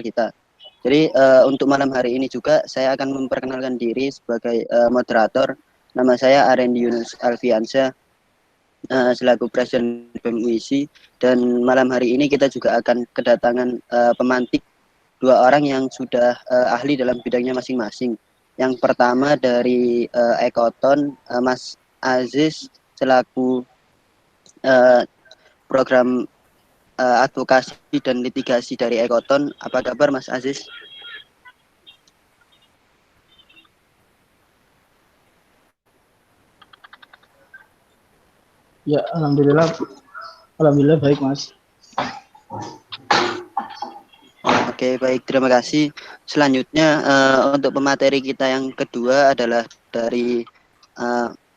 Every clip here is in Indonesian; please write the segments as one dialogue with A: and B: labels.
A: kita. Jadi untuk malam hari ini juga saya akan memperkenalkan diri sebagai moderator. Nama saya Arendi Yunus Alfiansyah, selaku Presiden BEM UISI, dan malam hari ini kita juga akan kedatangan pemantik dua orang yang sudah ahli dalam bidangnya masing-masing. Yang pertama dari Ekoton, Mas Aziz selaku program advokasi dan litigasi dari Ekoton. Apa kabar Mas Aziz?
B: Ya, alhamdulillah baik, Mas.
A: Oke, baik, terima kasih. Selanjutnya untuk pemateri kita yang kedua adalah dari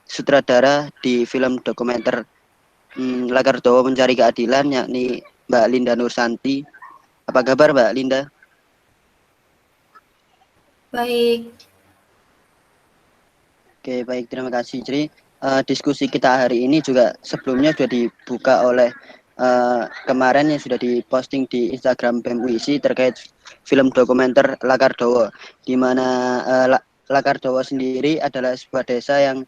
A: sutradara di film dokumenter Lagardowo Mencari Keadilan, yakni Mbak Linda Nursanti. Apa kabar Mbak Linda?
C: Baik.
A: Oke, baik, terima kasih. Jadi diskusi kita hari ini juga sebelumnya sudah dibuka oleh kemarin yang sudah diposting di Instagram BEM UISI terkait film dokumenter Lagardowo, di mana Lagardowo sendiri adalah sebuah desa yang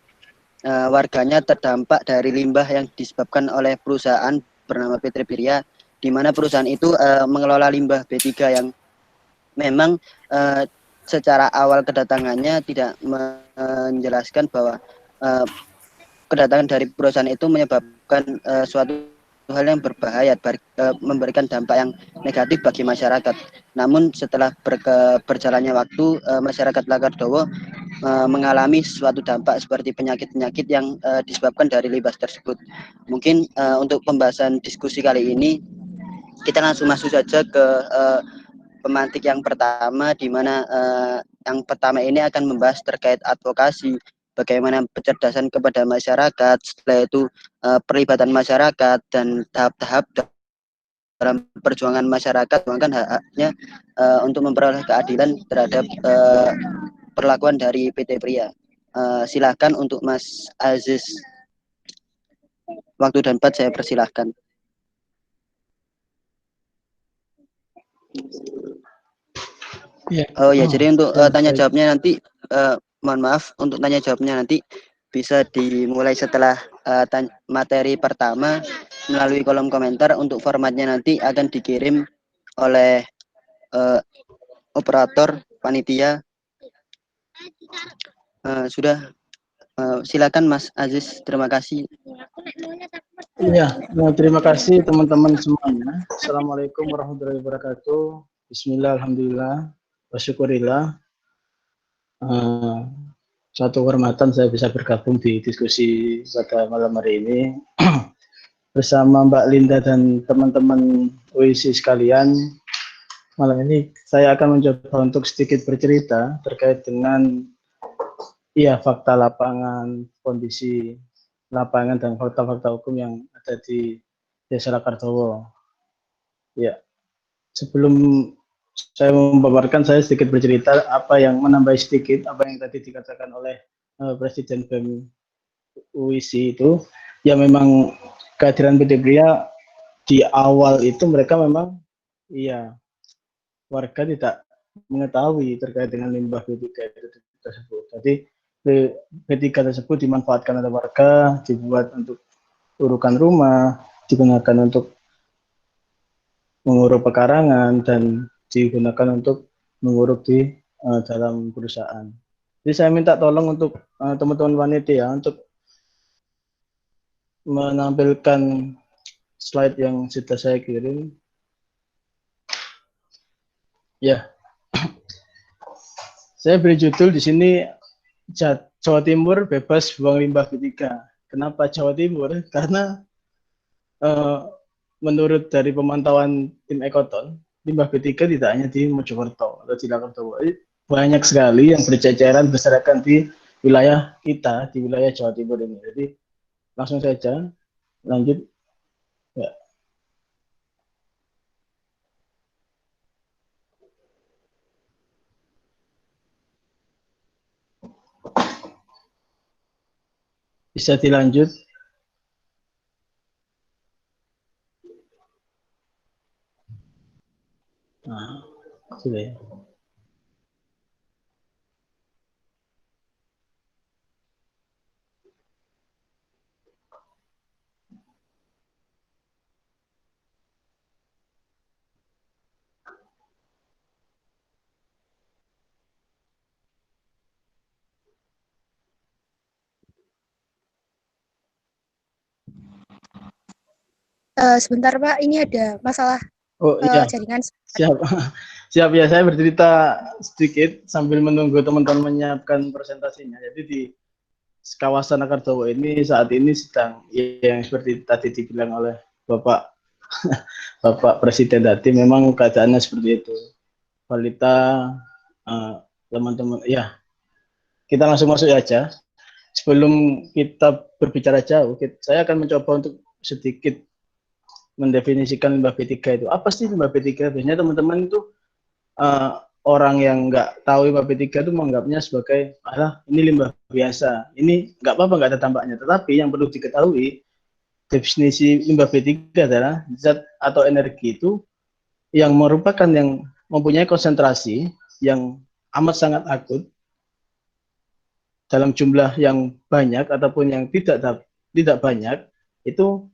A: warganya terdampak dari limbah yang disebabkan oleh perusahaan bernama PT Birya, di mana perusahaan itu mengelola limbah B3 yang memang secara awal kedatangannya tidak menjelaskan bahwa kedatangan dari perusahaan itu menyebabkan suatu hal yang berbahaya, memberikan dampak yang negatif bagi masyarakat. Namun setelah berjalannya waktu, masyarakat Lagardowo mengalami suatu dampak seperti penyakit-penyakit yang disebabkan dari limbah tersebut. Mungkin untuk pembahasan diskusi kali ini kita langsung masuk saja ke pemantik yang pertama, di mana yang pertama ini akan membahas terkait advokasi, bagaimana pencerdasan kepada masyarakat, setelah itu perlibatan masyarakat dan tahap-tahap dalam perjuangan masyarakat, bahkan hak-haknya untuk memperoleh keadilan terhadap perlakuan dari PT Pria. Silahkan untuk Mas Aziz, waktu dan tempat saya persilahkan. Oh ya, jadi untuk tanya jawabnya nanti, mohon maaf, untuk tanya jawabnya nanti bisa dimulai setelah materi pertama melalui kolom komentar. Untuk formatnya nanti akan dikirim oleh operator panitia. Sudah, silakan Mas Aziz, terima kasih.
B: Iya, terima kasih teman-teman semuanya. Assalamualaikum warahmatullahi wabarakatuh. Bismillah, alhamdulillah, wasyukurillah. Suatu kehormatan saya bisa bergabung di diskusi pada malam hari ini bersama Mbak Linda dan teman-teman UISI sekalian. Malam ini saya akan mencoba untuk sedikit bercerita terkait dengan fakta lapangan, kondisi lapangan dan fakta-fakta hukum yang ada di Desa Lagardowo. Ya, sebelum saya memaparkan, saya sedikit bercerita apa yang menambah sedikit apa yang tadi dikatakan oleh Presiden BEM UISI itu. Ya, memang kehadiran PT Pria di awal itu mereka memang warga tidak mengetahui terkait dengan limbah B3 tersebut. Jadi B3 tersebut dimanfaatkan oleh warga, dibuat untuk urukan rumah, digunakan untuk menguruk pekarangan, dan digunakan untuk menguruk di dalam perusahaan. Jadi saya minta tolong untuk teman-teman panitia untuk menampilkan slide yang sudah saya kirim. Ya, saya beri judul di sini, Jawa Timur bebas buang limbah B3. Kenapa Jawa Timur? Karena menurut dari pemantauan tim Ekoton, limbah B3 tidak hanya di Mojokerto atau di Lagardowo, banyak sekali yang berceceran berserakan di wilayah kita, di wilayah Jawa Timur ini. Jadi langsung saja lanjut. Ya. Bisa dilanjut. Nah, Sudah ya.
C: Sebentar Pak, ini ada masalah
B: Oh iya,
C: jaringan.
B: siap. Siap ya, saya bercerita sedikit sambil menunggu teman-teman menyiapkan presentasinya. Jadi di kawasan Akardowo ini saat ini sedang yang seperti tadi dibilang oleh Bapak Bapak Presiden tadi, memang keadaannya seperti itu. Balita, teman-teman, ya kita langsung masuk aja. Sebelum kita berbicara jauh, saya akan mencoba untuk sedikit mendefinisikan limbah B3 itu. Apa sih limbah B3? Biasanya teman-teman itu orang yang nggak tahu limbah B3 itu menganggapnya sebagai, ini limbah biasa, ini nggak apa-apa, nggak ada dampaknya. Tetapi yang perlu diketahui, definisi limbah B3 adalah zat atau energi itu yang merupakan yang mempunyai konsentrasi yang amat sangat akut dalam jumlah yang banyak ataupun yang tidak banyak, itu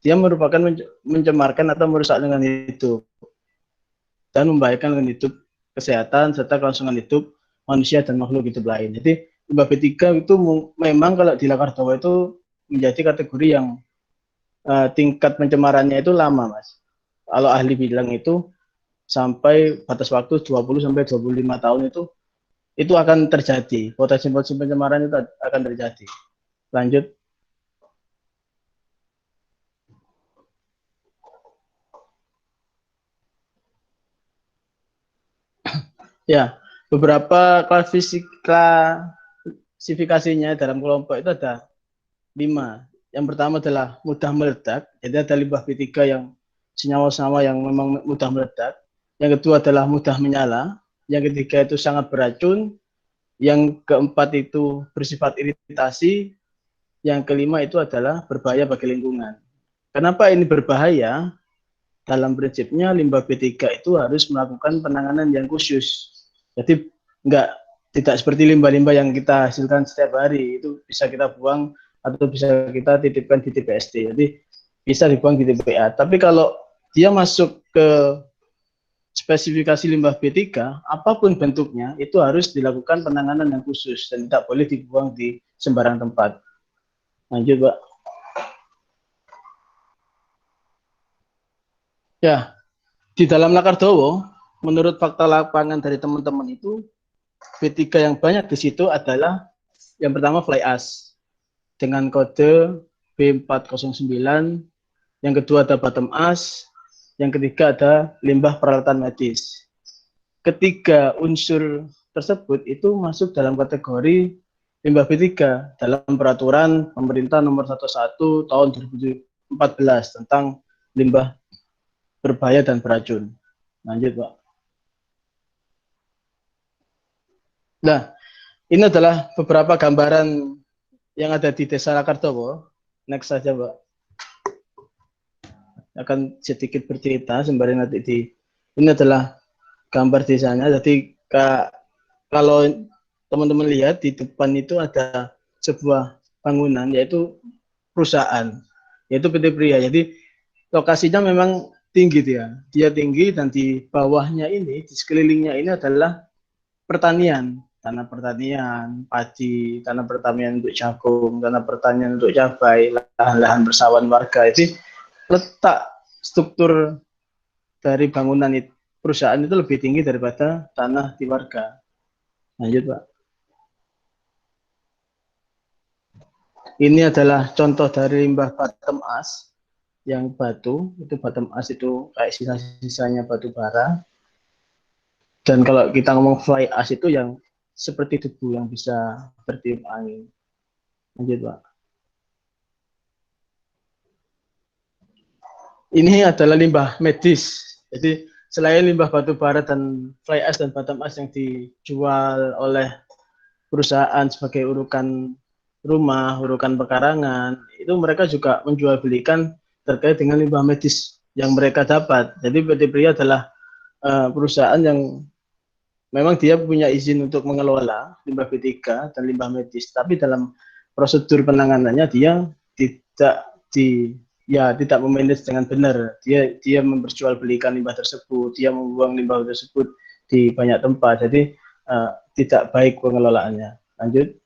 B: dia merupakan mencemarkan atau merusak lingkungan hidup dan membahayakan lingkungan hidup, kesehatan serta kelangsungan hidup manusia dan makhluk hidup lain. Jadi limbah B3 itu memang kalau di Akardowo itu menjadi kategori yang tingkat pencemarannya itu lama, Mas. Kalau ahli bilang itu sampai batas waktu 20 sampai 25 tahun itu akan terjadi. Potensi pencemaran itu akan terjadi. Lanjut. Ya, beberapa klasifikasinya dalam kelompok itu ada 5. Yang pertama adalah mudah meledak, jadi ada limbah B3 yang senyawa-senyawa yang memang mudah meledak. Yang kedua adalah mudah menyala. Yang ketiga itu sangat beracun. Yang keempat itu bersifat iritasi. Yang kelima itu adalah berbahaya bagi lingkungan. Kenapa ini berbahaya? Dalam prinsipnya limbah B3 itu harus melakukan penanganan yang khusus. Jadi tidak seperti limbah-limbah yang kita hasilkan setiap hari, itu bisa kita buang atau bisa kita titipkan di TPST. Jadi bisa dibuang di TPA. Tapi kalau dia masuk ke spesifikasi limbah B3, apapun bentuknya, itu harus dilakukan penanganan yang khusus dan tidak boleh dibuang di sembarang tempat. Lanjut, Pak. Ya, di dalam Akardowo, menurut fakta lapangan dari teman-teman itu, B3 yang banyak di situ adalah yang pertama fly ash dengan kode B409, yang kedua ada bottom ash, yang ketiga ada limbah peralatan medis. Ketiga unsur tersebut itu masuk dalam kategori limbah B3 dalam peraturan pemerintah nomor 11 tahun 2014 tentang limbah berbahaya dan beracun. Lanjut, Pak. Nah, ini adalah beberapa gambaran yang ada di Desa Akardowo. Next saja, Pak. Akan sedikit bercerita sembari nanti ini adalah gambar desanya. Jadi kalau teman-teman lihat di depan itu ada sebuah bangunan, yaitu perusahaan, yaitu PT Pria. Jadi lokasinya memang tinggi dia tinggi, dan di bawahnya ini, di sekelilingnya ini adalah pertanian, tanah pertanian, padi, tanah pertanian untuk jagung, tanah pertanian untuk cabai, lahan-lahan bersawan warga. Jadi letak struktur dari bangunan perusahaan itu lebih tinggi daripada tanah di warga. Lanjut, Pak. Ini adalah contoh dari limbah bottom ash yang batu. Itu bottom ash itu kayak sisa-sisanya batu bara. Dan kalau kita ngomong fly ash itu yang seperti debu yang bisa bertiup angin. Lanjut, Pak. Ini adalah limbah medis. Jadi selain limbah batu bara dan fly ash dan bottom ash yang dijual oleh perusahaan sebagai urukan rumah, urukan pekarangan, itu mereka juga menjual belikan terkait dengan limbah medis yang mereka dapat. Jadi PT Pria adalah perusahaan yang memang dia punya izin untuk mengelola limbah B3 dan limbah medis, tapi dalam prosedur penanganannya dia tidak memanage dengan benar. Dia memperjualbelikan limbah tersebut, dia membuang limbah tersebut di banyak tempat. Jadi tidak baik pengelolaannya. Lanjut.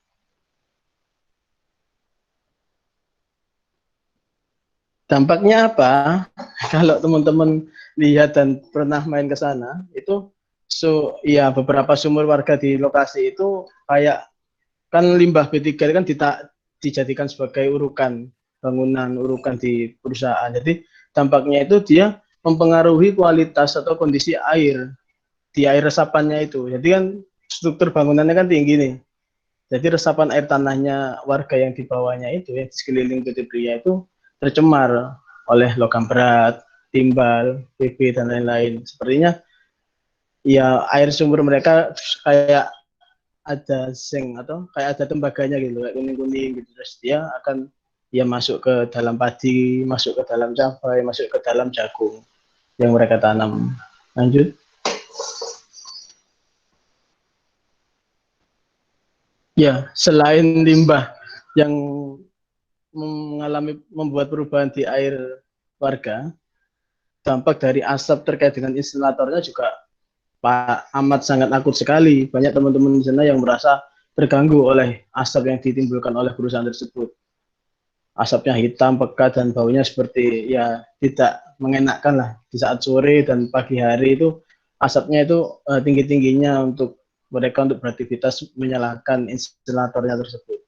B: Dampaknya apa? Kalau teman-teman lihat dan pernah main ke sana, itu ya beberapa sumur warga di lokasi itu kayak kan limbah B3 kan dijadikan sebagai urukan bangunan, urukan di perusahaan. Jadi dampaknya itu dia mempengaruhi kualitas atau kondisi air di air resapannya itu. Jadi kan struktur bangunannya kan tinggi nih. Jadi resapan air tanahnya warga yang di bawahnya itu ya di sekeliling PT Pria itu tercemar oleh logam berat, timbal, BB dan lain-lain. Sepertinya ya air sumber mereka kayak ada zinc atau kayak ada tembaganya gitu, kayak kuning-kuning gitu. Terus dia akan ya masuk ke dalam padi, masuk ke dalam cabai, masuk ke dalam jagung yang mereka tanam. Lanjut. Ya, selain limbah yang membuat perubahan di air warga, dampak dari asap terkait dengan instalatornya juga amat sangat akut sekali. Banyak teman-teman di sana yang merasa terganggu oleh asap yang ditimbulkan oleh perusahaan tersebut. Asapnya hitam, pekat, dan baunya seperti ya tidak mengenakkan lah di saat sore dan pagi hari itu asapnya itu tinggi-tingginya untuk mereka untuk beraktivitas menyalakan instalatornya tersebut.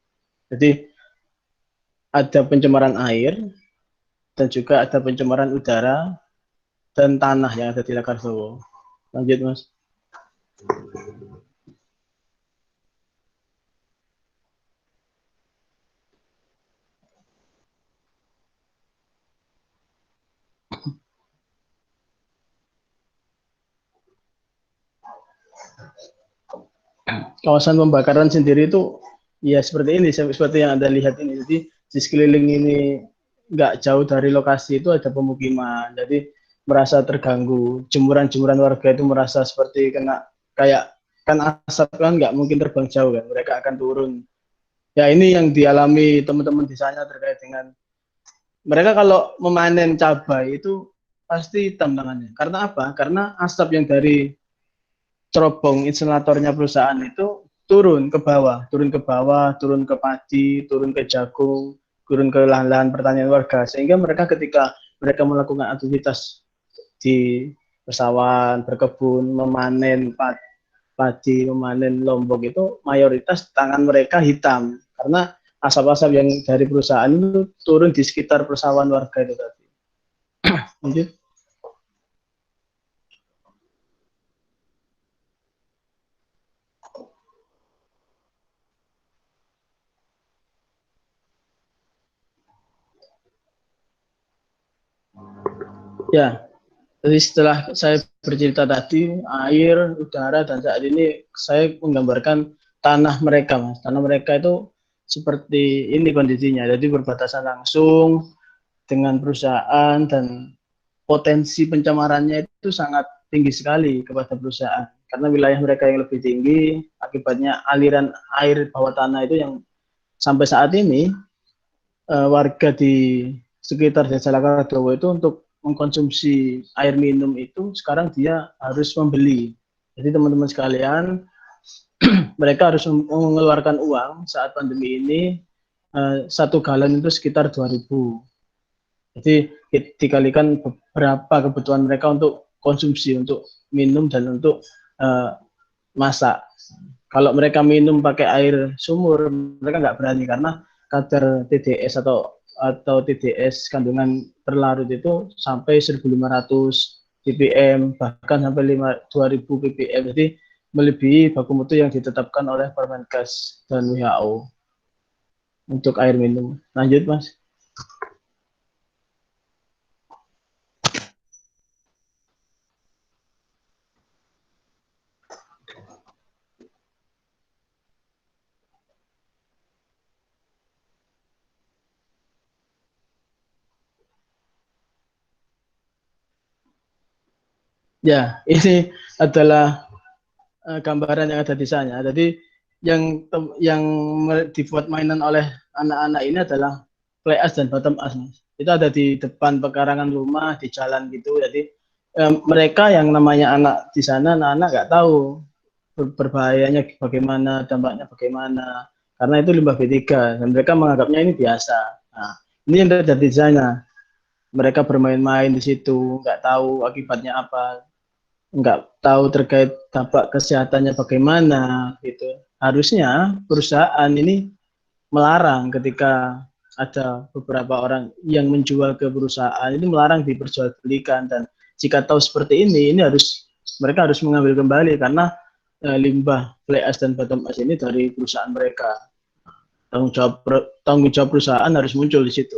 B: Jadi ada pencemaran air dan juga ada pencemaran udara dan tanah yang ada di Lakarsowo. Lanjut, Mas. Kawasan pembakaran sendiri itu ya seperti ini, seperti yang Anda lihat ini. Jadi di sekeliling ini nggak jauh dari lokasi itu ada pemukiman. Jadi merasa terganggu. Jemuran-jemuran warga itu merasa seperti kena kayak kan asap kan nggak mungkin terbang jauh kan. Mereka akan turun. Ya ini yang dialami teman-teman di sana terkait dengan mereka kalau memanen cabai itu pasti hitam tangannya. Karena apa? Karena asap yang dari cerobong instalatornya perusahaan itu turun ke bawah, turun ke padi, turun ke jagung, turun ke lahan-lahan pertanian warga. Sehingga mereka ketika mereka melakukan aktivitas di persawahan, berkebun, memanen padi, memanen lombok itu mayoritas tangan mereka hitam karena asap-asap yang dari perusahaan itu turun di sekitar persawahan warga itu tadi. Lanjut. Ya, jadi setelah saya bercerita tadi, air, udara, dan saat ini saya menggambarkan tanah mereka, Mas. Tanah mereka itu seperti ini kondisinya. Jadi berbatasan langsung dengan perusahaan dan potensi pencemarannya itu sangat tinggi sekali kepada perusahaan. Karena wilayah mereka yang lebih tinggi, akibatnya aliran air bawah tanah itu yang sampai saat ini warga di sekitar Desa Lakadowo itu untuk mengkonsumsi air minum itu sekarang dia harus membeli. Jadi teman-teman sekalian, mereka harus mengeluarkan uang saat pandemi ini 1 galon itu sekitar 2.000. Jadi dikalikan beberapa kebutuhan mereka untuk konsumsi, untuk minum dan untuk masak. Kalau mereka minum pakai air sumur, mereka nggak berani karena kadar TDS atau TDS kandungan terlarut itu sampai 1.500 ppm bahkan sampai 2.000 ppm. Jadi melebihi baku mutu yang ditetapkan oleh Permenkes dan WHO untuk air minum. Lanjut, Mas. Ya, ini adalah gambaran yang ada di sana. Jadi yang dibuat mainan oleh anak-anak ini adalah play as dan bottom as, Mas. Itu ada di depan pekarangan rumah, di jalan gitu. Jadi mereka yang namanya anak di sana, anak-anak nggak tahu berbahayanya bagaimana, dampaknya bagaimana. Karena itu limbah B3 dan mereka menganggapnya ini biasa. Nah, ini yang terjadi di sana. Mereka bermain-main di situ, nggak tahu akibatnya apa, nggak tahu terkait dampak kesehatannya bagaimana gitu. Harusnya perusahaan ini melarang ketika ada beberapa orang yang menjual ke perusahaan ini melarang diperjualbelikan, dan jika tahu seperti ini mereka harus mengambil kembali karena limbah fly ash dan bottom ash ini dari perusahaan mereka. Tanggung jawab perusahaan harus muncul di situ.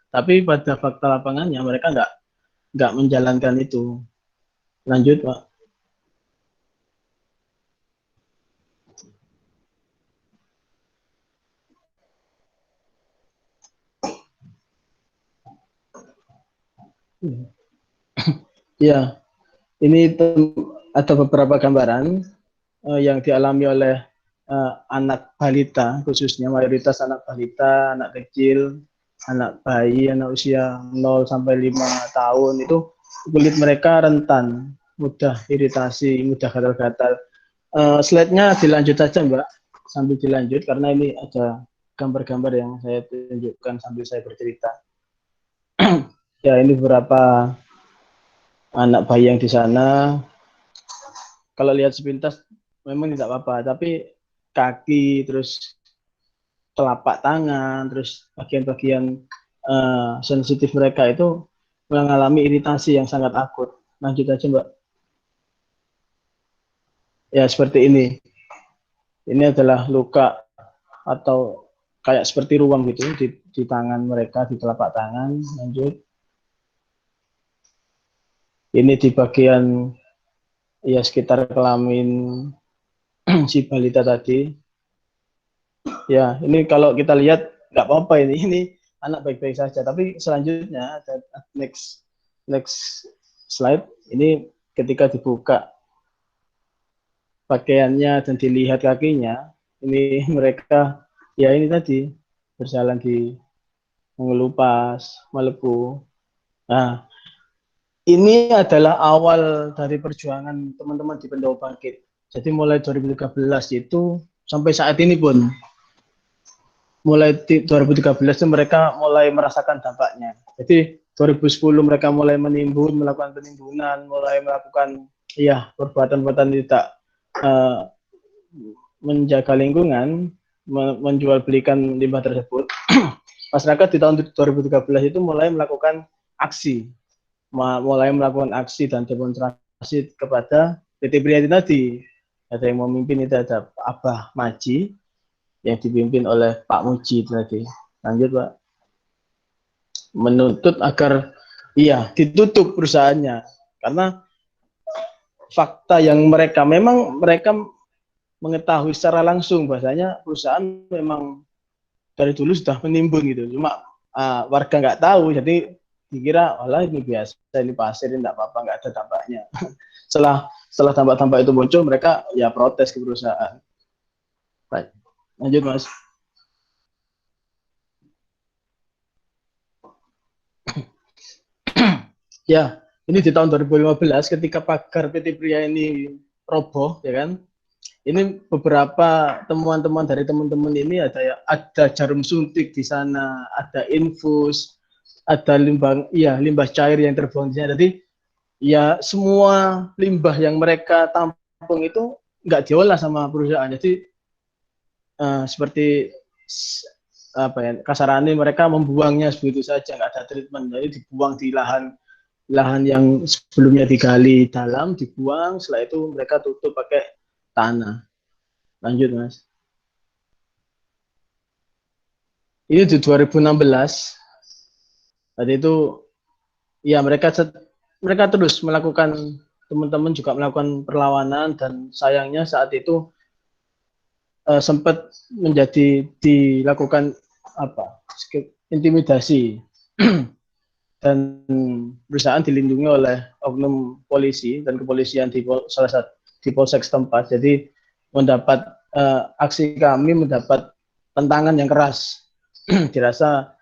B: Tapi pada fakta lapangannya mereka nggak menjalankan itu. Lanjut, Pak. Ya, ini ada beberapa gambaran yang dialami oleh anak balita, khususnya mayoritas anak balita, anak kecil, anak bayi, anak usia 0 sampai 5 tahun itu kulit mereka rentan, mudah iritasi, mudah gatal-gatal. Slide-nya dilanjut saja, Mbak, sambil dilanjut karena ini ada gambar-gambar yang saya tunjukkan sambil saya bercerita. Ya, ini beberapa anak bayi yang di sana. Kalau lihat sepintas memang tidak apa-apa, tapi kaki, terus telapak tangan, terus bagian-bagian sensitif mereka itu mengalami iritasi yang sangat akut. Lanjut aja, Mbak. Ya, seperti ini. Ini adalah luka atau kayak seperti ruang gitu di tangan mereka, di telapak tangan. Lanjut. Ini di bagian ya sekitar kelamin si balita tadi. Ya, ini kalau kita lihat nggak apa-apa ini anak baik-baik saja. Tapi selanjutnya ada next slide. Ini ketika dibuka pakaiannya dan dilihat kakinya, ini mereka ya ini tadi berjalan di mengelupas, melepuh. Nah, ini adalah awal dari perjuangan teman-teman di Pendopo Bangkit. Jadi mulai 2013 itu sampai saat ini pun mulai 2013 itu mereka mulai merasakan dampaknya. Jadi 2010 mereka mulai menimbun, melakukan penimbunan, mulai melakukan ya perbuatan-perbuatan tidak uh, menjaga lingkungan, menjual belikan limbah tersebut. Masyarakat di tahun 2013 itu mulai melakukan aksi, dan demonstrasi kepada PT Prihatin tadi. Ada yang memimpin itu ada Abah Maji, yang dipimpin oleh Pak Muji tadi. Lanjut, Pak. Menuntut agar ditutup perusahaannya karena fakta yang mereka mengetahui secara langsung bahasanya perusahaan memang dari dulu sudah menimbun gitu. Cuma warga nggak tahu, jadi dikira walah ini biasa, ini pasir, ini nggak apa-apa, nggak ada dampaknya. setelah dampak-dampak itu muncul, mereka ya protes ke perusahaan. Baik. Lanjut, Mas. Ya, ini di tahun 2015 ketika pagar PT Pria ini roboh, ya kan? Ini beberapa temuan-temuan dari teman-teman ini ada jarum suntik di sana, ada infus, ada limbah cair yang terbuang di sana. Jadi ya semua limbah yang mereka tampung itu nggak diolah sama perusahaan. Jadi seperti apa ya, kasarannya mereka membuangnya begitu saja, nggak ada treatment. Jadi dibuang di lahan yang sebelumnya digali dalam, dibuang, setelah itu mereka tutup pakai tanah. Lanjut, Mas. Ini di 2016. Tadi itu ya mereka terus melakukan, teman-teman juga melakukan perlawanan, dan sayangnya saat itu sempat dilakukan intimidasi dan perusahaan dilindungi oleh oknum polisi dan kepolisian di salah satu di polsek setempat. Jadi mendapat aksi kami mendapat tentangan yang keras. Dirasa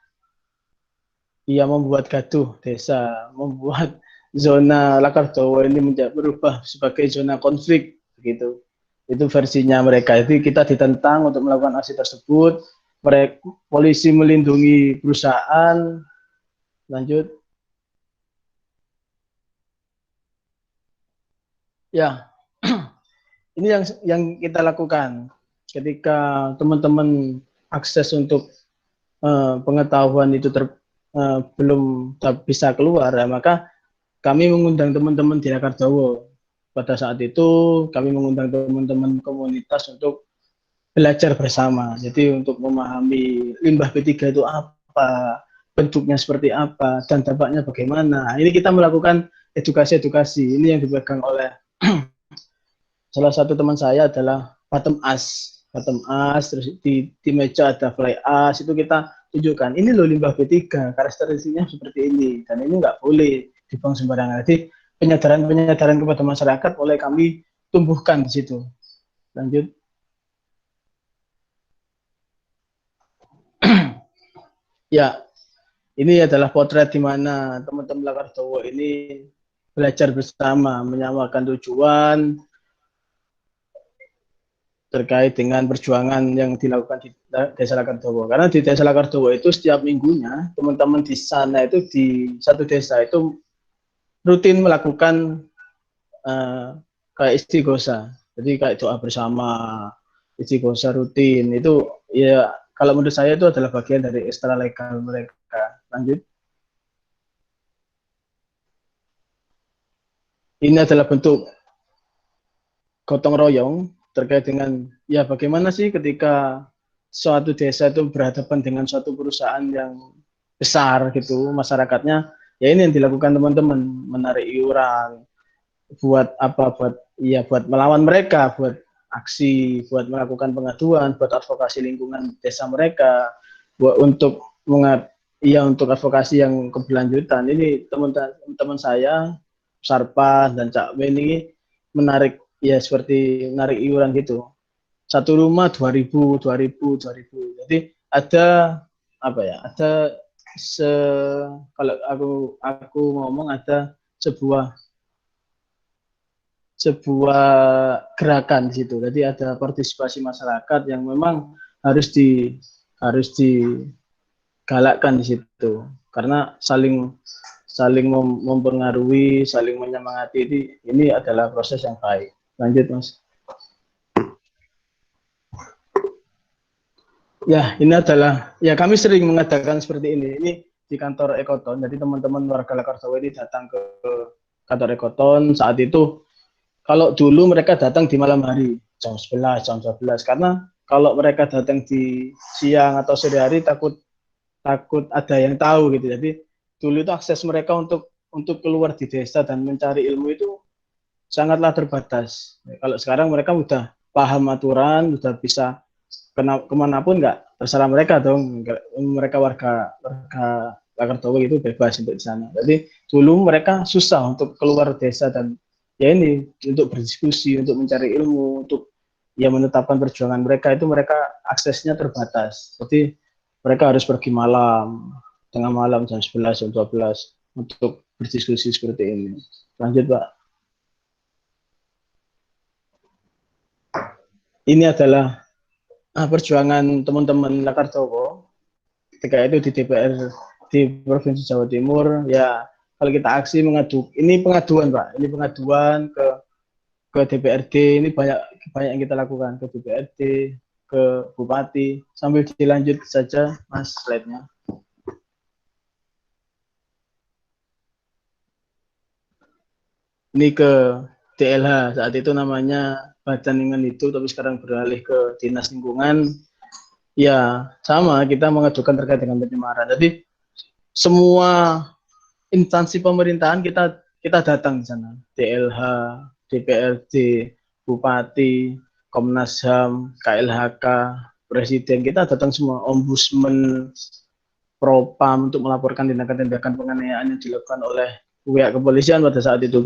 B: ia membuat gaduh desa, membuat zona Lakardowo ini berubah sebagai zona konflik begitu. Itu versinya mereka. Jadi kita ditentang untuk melakukan aksi tersebut. Mereka polisi melindungi perusahaan. Lanjut. Ya. Ini yang kita lakukan ketika teman-teman akses untuk pengetahuan itu belum bisa keluar, ya, maka kami mengundang teman-teman di Lakardowo. Pada saat itu kami mengundang teman-teman komunitas untuk belajar bersama. Jadi untuk memahami limbah B3 itu apa, bentuknya seperti apa, dan dampaknya bagaimana. Ini kita melakukan edukasi-edukasi. Ini yang dipegang oleh salah satu teman saya adalah bottom as, terus di meja ada fly as, itu kita tunjukkan, ini loh limbah B3, karakteristiknya seperti ini, dan ini nggak boleh dibuang sembarangan. Jadi penyadaran kepada masyarakat oleh kami tumbuhkan di situ. Lanjut. Ya, ini adalah potret di mana teman-teman Lakardowo ini belajar bersama, menyamakan tujuan, terkait dengan perjuangan yang dilakukan di Desa Lakardowo. Karena di Desa Lakardowo itu setiap minggunya teman-teman di sana itu di satu desa itu rutin melakukan kayak istighosa. Jadi kayak doa bersama, istighosa rutin. Itu ya kalau menurut saya itu adalah bagian dari ekstra legal mereka. Lanjut. Ini adalah bentuk gotong royong terkait dengan ya bagaimana sih ketika suatu desa itu berhadapan dengan suatu perusahaan yang besar gitu, masyarakatnya ya ini yang dilakukan teman-teman, menarik iuran buat apa, buat melawan mereka, buat aksi, buat melakukan pengaduan, buat advokasi lingkungan desa mereka, buat untuk untuk advokasi yang keberlanjutan. Ini teman-teman saya Sarpa dan Cak Wen ini menarik ya seperti narik iuran gitu. Satu rumah 2000. Jadi ada apa ya? Ada kalau aku ngomong ada sebuah gerakan di situ. Jadi ada partisipasi masyarakat yang memang harus digalakkan di situ. Karena saling mempengaruhi, saling menyemangati, ini adalah proses yang baik. Lanjut, Mas. Ya, ini adalah, ya kami sering mengadakan seperti ini. Ini di kantor Ekoton, jadi teman-teman warga Lakardowo ini datang ke kantor Ekoton. Saat itu, kalau dulu mereka datang di malam hari, jam 11, jam 12. Karena kalau mereka datang di siang atau sore hari, takut ada yang tahu gitu. Jadi dulu itu akses mereka untuk keluar di desa dan mencari ilmu itu sangatlah terbatas. Kalau sekarang mereka sudah paham aturan, sudah bisa kemanapun, nggak terserah mereka dong. Mereka warga Lakardowo itu bebas untuk di sana. Jadi dulu mereka susah untuk keluar desa dan ya ini untuk berdiskusi, untuk mencari ilmu, untuk ya menetapkan perjuangan mereka itu mereka aksesnya terbatas. Jadi mereka harus pergi malam, tengah malam jam 11, jam 12 untuk berdiskusi seperti ini. Lanjut, Pak. Ini adalah perjuangan teman-teman Lakardowo ketika itu di DPR di Provinsi Jawa Timur. Ya, kalau kita aksi ini pengaduan, Pak. Ini pengaduan ke DPRD. Ini banyak yang kita lakukan ke DPRD, ke Bupati. Sambil dilanjut saja, Mas, slide-nya. Ini ke DLH, saat itu namanya Badan Lingkungan Hidup, tapi sekarang beralih ke Dinas Lingkungan. Ya, sama, kita mengajukan terkait dengan pencemaran. Jadi semua instansi pemerintahan kita datang di sana. DLH, DPRD, Bupati, Komnas HAM, KLHK, Presiden, kita datang semua, Ombudsman, propam untuk melaporkan tindakan-tindakan penganiayaan yang dilakukan oleh pihak kepolisian pada saat itu.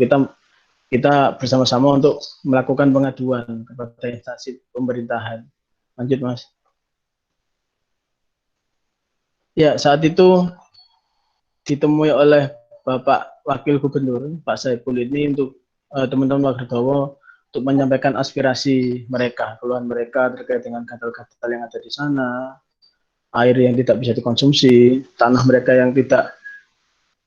B: Kita bersama-sama untuk melakukan pengaduan kepada instansi pemerintahan. Lanjut, Mas. Ya, saat itu ditemui oleh Bapak Wakil Gubernur, Pak Saiful ini untuk teman-teman Wagerdowo untuk menyampaikan aspirasi mereka, keluhan mereka terkait dengan gatal-gatal yang ada di sana, air yang tidak bisa dikonsumsi, tanah mereka yang tidak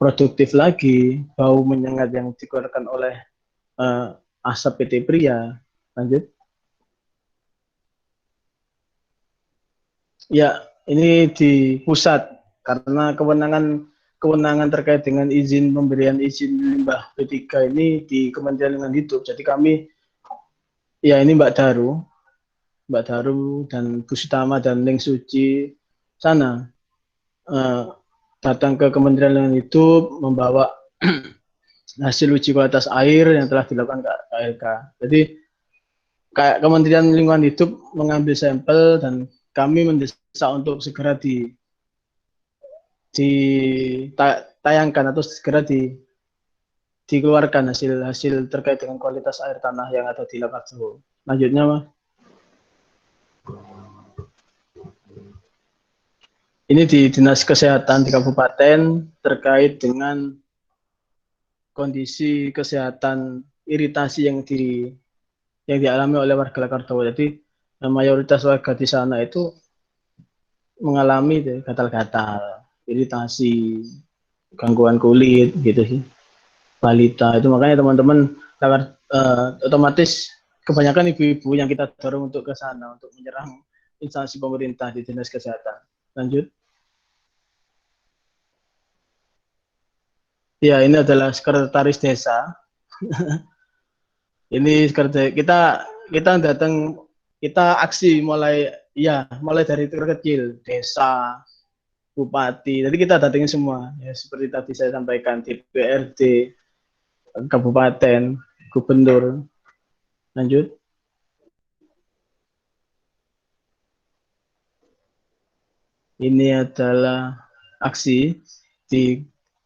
B: produktif lagi, bau menyengat yang dikeluarkan oleh asap PT Pria. Lanjut. Ya, ini di pusat karena kewenangan terkait dengan pemberian izin limbah B3 ini di Kementerian Lingkungan Hidup. Jadi kami, ya ini Mbak Daru dan Bu Sutama dan Ning Suci sana datang ke Kementerian Lingkungan Hidup membawa hasil uji kualitas air yang telah dilakukan KLK. Jadi Kementerian Lingkungan Hidup mengambil sampel dan kami mendesak untuk segera ditayangkan atau segera dikeluarkan hasil terkait dengan kualitas air tanah yang ada di Lakarjowo. Lanjutnya, Mas. Ini di Dinas Kesehatan di Kabupaten terkait dengan kondisi kesehatan iritasi yang dialami oleh warga Lakarjowo. Jadi mayoritas warga di sana itu mengalami gatal-gatal, iritasi, gangguan kulit gitu sih. Balita itu makanya teman-teman otomatis kebanyakan ibu-ibu yang kita dorong untuk ke sana untuk menyerang instansi pemerintah di Dinas Kesehatan. Lanjut. Ya, ini adalah sekretaris desa. Ini kita datang, kita aksi mulai dari terkecil, desa, bupati. Jadi kita datangin semua, ya seperti tadi saya sampaikan, DPRD, kabupaten, gubernur. Lanjut. Ini adalah aksi di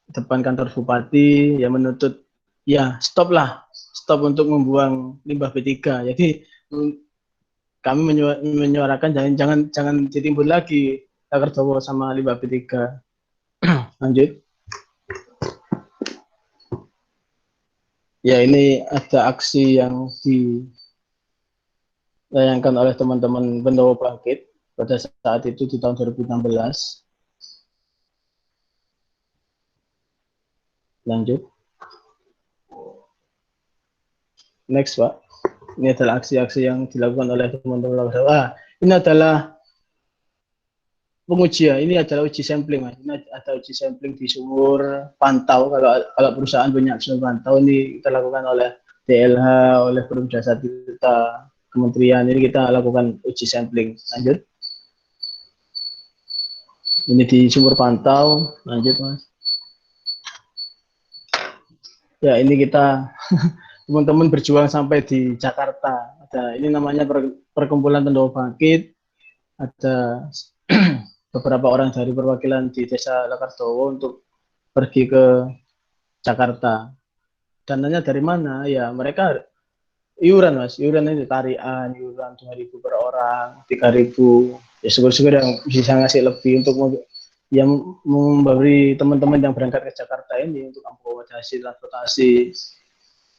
B: depan kantor bupati yang menuntut stop untuk membuang limbah B3. Jadi kami menyuarakan jangan ditimbun lagi Lakarjowo sama limbah B3. Lanjut. Ya, ini ada aksi yang dilayangkan oleh teman-teman Bendowo Bangkit pada saat itu di tahun 2016. Lanjut. Next, Pak. Ini adalah aksi-aksi yang dilakukan oleh teman-teman. Ini adalah pengujian. Ini adalah uji sampling, Mas. Ini ada uji sampling di sumur pantau. Kalau perusahaan punya sumur pantau, ini kita lakukan oleh DLH, oleh Perum Jasa Tirta, Kementerian. Ini kita lakukan uji sampling. Lanjut. Ini di sumur pantau. Lanjut, Mas. Ya, ini kita teman-teman berjuang sampai di Jakarta. Ini namanya Perkumpulan Bendowo Bangkit. Ada beberapa orang dari perwakilan di Desa Lakarjowo untuk pergi ke Jakarta. Dananya dari mana? Ya, mereka iuran, Mas. Iuran ini tarian, iuran 2.000 per orang, 3.000. Ya, syukur-syukur yang bisa ngasih lebih untuk yang memberi teman-teman yang berangkat ke Jakarta ini untuk akomodasi transportasi.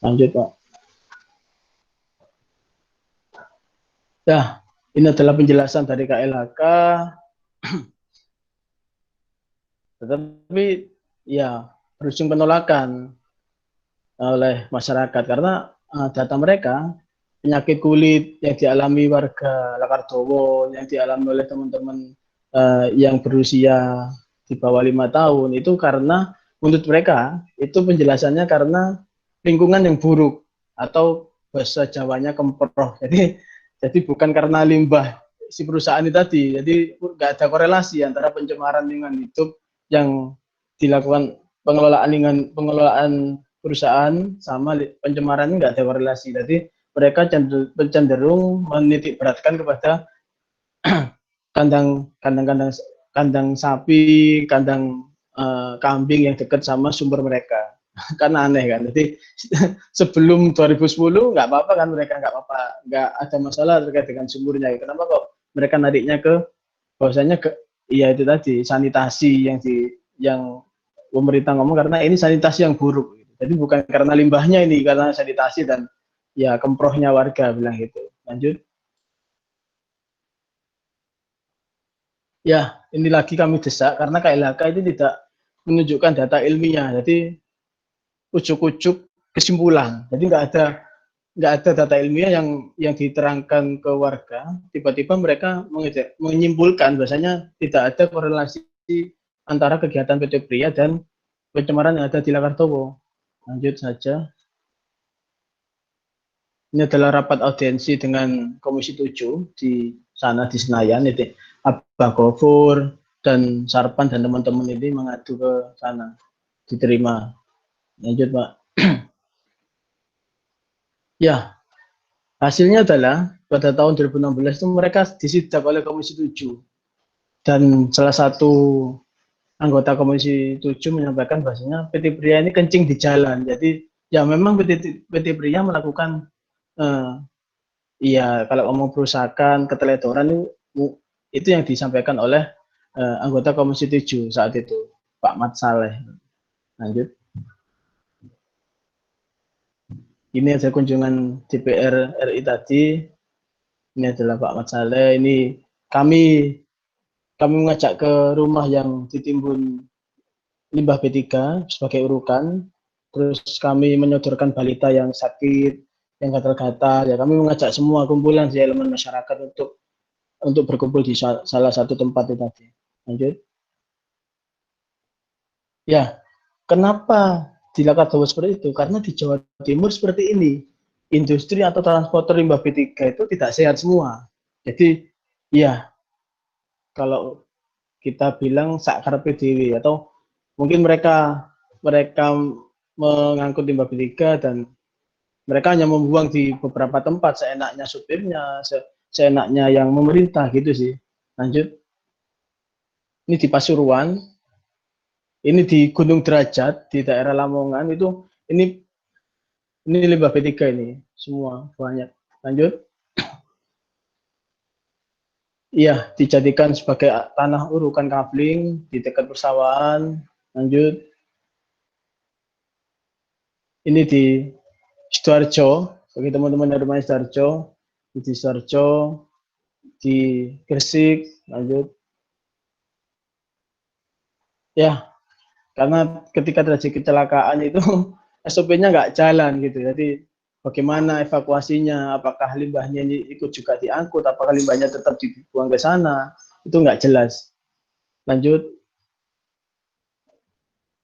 B: Lanjut, Pak. Ya, ini adalah penjelasan dari KLHK. Tetapi ya berujung penolakan oleh masyarakat karena data mereka penyakit kulit yang dialami warga Lakarjowo, yang dialami oleh teman-teman yang berusia di bawah 5 tahun itu karena menurut mereka itu penjelasannya karena lingkungan yang buruk atau bahasa Jawanya kemproh. Jadi bukan karena limbah si perusahaan ini tadi. Jadi nggak ada korelasi antara pencemaran lingkungan hidup yang dilakukan pengelolaan perusahaan sama pencemaran, nggak ada korelasi. Jadi mereka cenderung menitik beratkan kepada kandang kandang sapi, kandang kambing yang dekat sama sumber mereka. Kan aneh kan. Jadi sebelum 2010 nggak apa-apa kan, mereka nggak apa-apa, nggak ada masalah terkait dengan sumurnya. Kenapa kok mereka nariknya ke bahwasanya ke, iya itu tadi sanitasi yang pemerintah ngomong karena ini sanitasi yang buruk. Jadi bukan karena limbahnya, ini karena sanitasi dan ya kemprohnya warga bilang gitu. Lanjut. Ya, ini lagi kami desak karena KLHK itu tidak menunjukkan data ilmiah. Jadi ujuk-ujuk kesimpulan. Jadi nggak ada data ilmiah yang diterangkan ke warga. Tiba-tiba mereka menyimpulkan bahwasanya tidak ada korelasi antara kegiatan PT Pria dan pencemaran yang ada di Lakartowo. Lanjut saja. Ini adalah rapat audiensi dengan Komisi 7 di sana di Senayan. Itu Abah Gofur dan Sarpan dan teman-teman ini mengadu ke sana. Diterima. Lanjut, Pak. Ya, hasilnya adalah pada tahun 2016 itu mereka disidak oleh Komisi 7. Dan salah satu anggota Komisi 7 menyampaikan bahasanya PT Pria ini kencing di jalan. Jadi ya memang PT Pria melakukan iya, kalau ngomong perusahaan, keteledoran itu yang disampaikan oleh anggota Komisi 7 saat itu, Pak Mat Saleh. Lanjut. Ini ada kunjungan DPR RI tadi. Ini adalah Pak Mat Saleh. Ini kami mengajak ke rumah yang ditimbun limbah B3 sebagai urukan. Terus kami menyodorkan balita yang sakit, yang gatal-gatal. Ya, kami mengajak semua kumpulan di elemen masyarakat untuk berkumpul di salah satu tempat itu tadi. Lanjut. Ya, kenapa di Lakatowo seperti itu? Karena di Jawa Timur seperti ini. Industri atau transporter limbah B3 itu tidak sehat semua. Jadi, ya, kalau kita bilang sakar PDW atau mungkin mereka mengangkut limbah B3 dan mereka hanya membuang di beberapa tempat seenaknya supirnya, seenaknya yang memerintah gitu sih. Lanjut. Ini di Pasuruan, ini di Gunung Derajat di daerah Lamongan itu ini limbah B3 ini semua banyak. Lanjut. Iya, dijadikan sebagai tanah urukan kabling di dekat persawahan. Lanjut. Ini di Sidoarjo, bagi teman-teman dari rumah Sidoarjo, di Sidoarjo, di Gresik. Lanjut. Ya, karena ketika terjadi kecelakaan itu SOP-nya nggak jalan gitu. Jadi bagaimana evakuasinya, apakah limbahnya ini ikut juga diangkut, apakah limbahnya tetap dibuang ke sana, itu nggak jelas. Lanjut.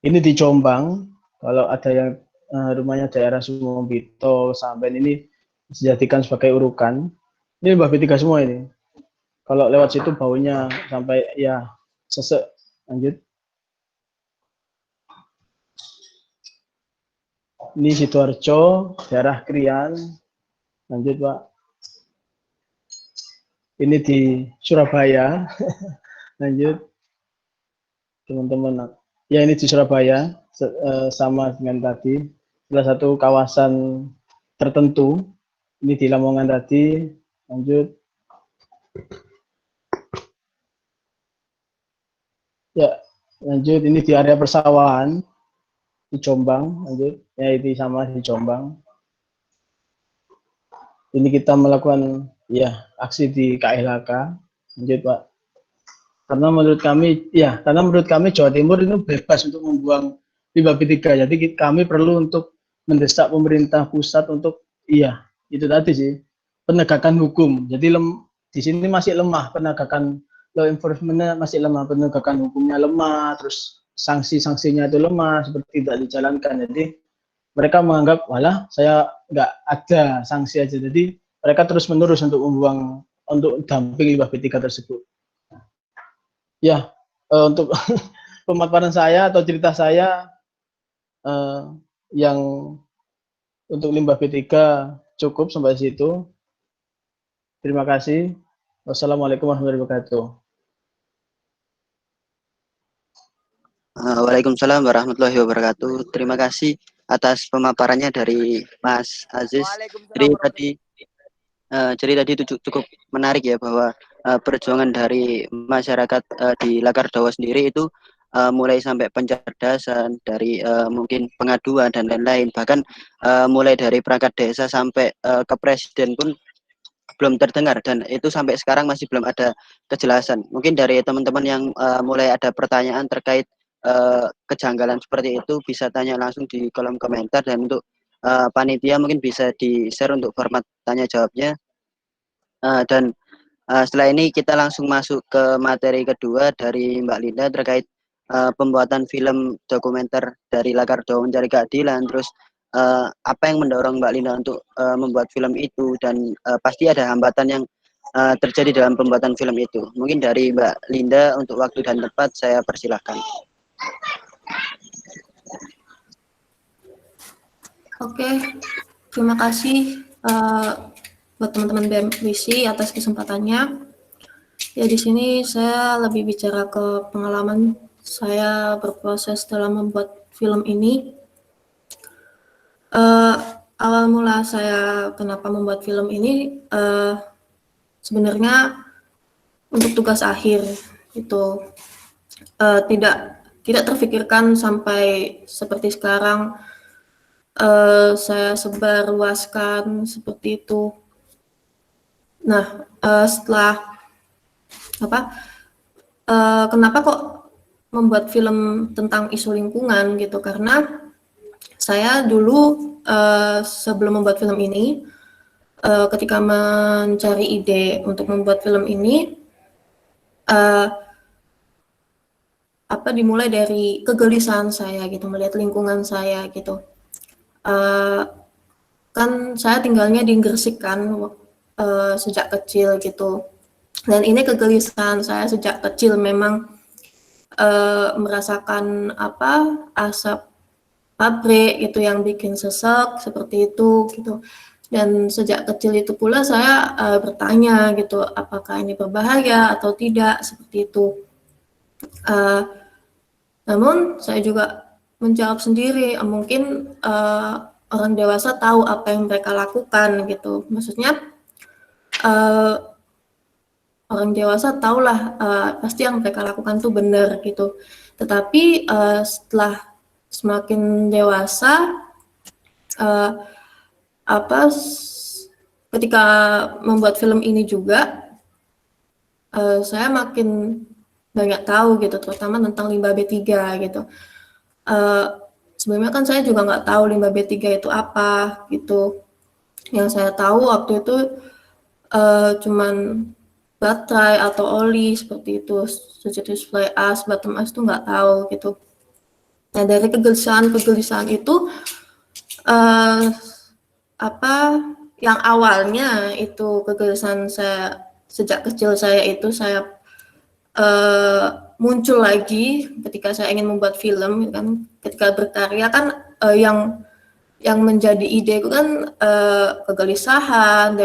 B: Ini di Jombang, kalau ada yang rumahnya daerah Sumombito, Samben ini dijadikan sebagai urukan. Ini limbah B3 semua ini. Kalau lewat situ baunya sampai ya sesek. Lanjut. Ini Sidoarjo, daerah Krian. Lanjut, Pak. Ini di Surabaya. Lanjut. Teman-teman. Ya, ini di Surabaya. Sama dengan tadi. Salah satu kawasan tertentu. Ini di Lamongan tadi. Lanjut. Ya, lanjut. Ini di area persawahan. Di Jombang. Lanjut. Ya, ini sama di Jombang. Ini kita melakukan ya aksi di KLHK. Lanjut, Pak. Karena menurut kami Jawa Timur itu bebas untuk membuang limbah B3. Jadi kami perlu untuk mendesak pemerintah pusat untuk itu tadi sih, penegakan hukum. Jadi di sini masih lemah penegakan law enforcement-nya, masih lemah penegakan hukumnya lemah, terus sanksi-sanksinya itu lemah, seperti tidak dijalankan. Jadi mereka menganggap walah saya nggak ada sanksi aja. Jadi mereka terus menerus untuk dumping limbah B3 tersebut. Ya, untuk pemaparan saya atau cerita saya yang untuk limbah B3 cukup sampai situ. Terima kasih. Wassalamualaikum warahmatullahi wabarakatuh.
A: Waalaikumsalam warahmatullahi wabarakatuh. Terima kasih atas pemaparannya dari Mas Aziz. Jadi tadi itu cukup menarik ya, bahwa perjuangan dari masyarakat di Lakardowo sendiri itu mulai sampai pencerdasan, dari mungkin pengaduan dan lain-lain, bahkan mulai dari perangkat desa sampai ke presiden pun belum terdengar, dan itu sampai sekarang masih belum ada kejelasan. Mungkin dari teman-teman yang mulai ada pertanyaan terkait kejanggalan seperti itu, bisa tanya langsung di kolom komentar, dan untuk panitia mungkin bisa di-share untuk format tanya jawabnya. Dan setelah ini kita langsung masuk ke materi kedua dari Mbak Linda terkait pembuatan film dokumenter dari Lakardowo Mencari Keadilan. Terus apa yang mendorong Mbak Linda untuk membuat film itu, dan pasti ada hambatan yang terjadi dalam pembuatan film itu. Mungkin dari Mbak Linda, untuk waktu dan tempat saya persilahkan.
D: Oke, terima kasih buat teman-teman BMWC atas kesempatannya. Ya, di sini saya lebih bicara ke pengalaman saya berproses dalam membuat film ini. Awal mula saya kenapa membuat film ini sebenarnya untuk tugas akhir itu tidak terfikirkan sampai seperti sekarang saya sebarluaskan seperti itu. Nah, setelah kenapa kok membuat film tentang isu lingkungan gitu? Karena saya dulu sebelum membuat film ini, ketika mencari ide untuk membuat film ini, dimulai dari kegelisahan saya gitu, melihat lingkungan saya gitu. Kan saya tinggalnya di Gresik kan sejak kecil gitu, dan ini kegelisahan saya sejak kecil, memang merasakan asap pabrik itu yang bikin sesek seperti itu gitu. Dan sejak kecil itu pula saya bertanya gitu, apakah ini berbahaya atau tidak seperti itu. Namun saya juga menjawab sendiri, mungkin orang dewasa tahu apa yang mereka lakukan gitu. Maksudnya orang dewasa tahulah pasti yang mereka lakukan tuh benar gitu. Tetapi setelah semakin dewasa, ketika membuat film ini juga, saya makin banyak tahu gitu, terutama tentang limbah B3 gitu. Sebelumnya kan saya juga nggak tahu limbah B3 itu apa gitu. Yang saya tahu waktu itu cuman baterai atau oli seperti itu, sejenis fly ash, bottom ash itu nggak tahu gitu. Nah, dari kegelisahan itu yang awalnya itu kegelisahan saya sejak kecil saya itu saya muncul lagi ketika saya ingin membuat film kan, ketika berkarya kan yang menjadi ide itu kan kegelisahan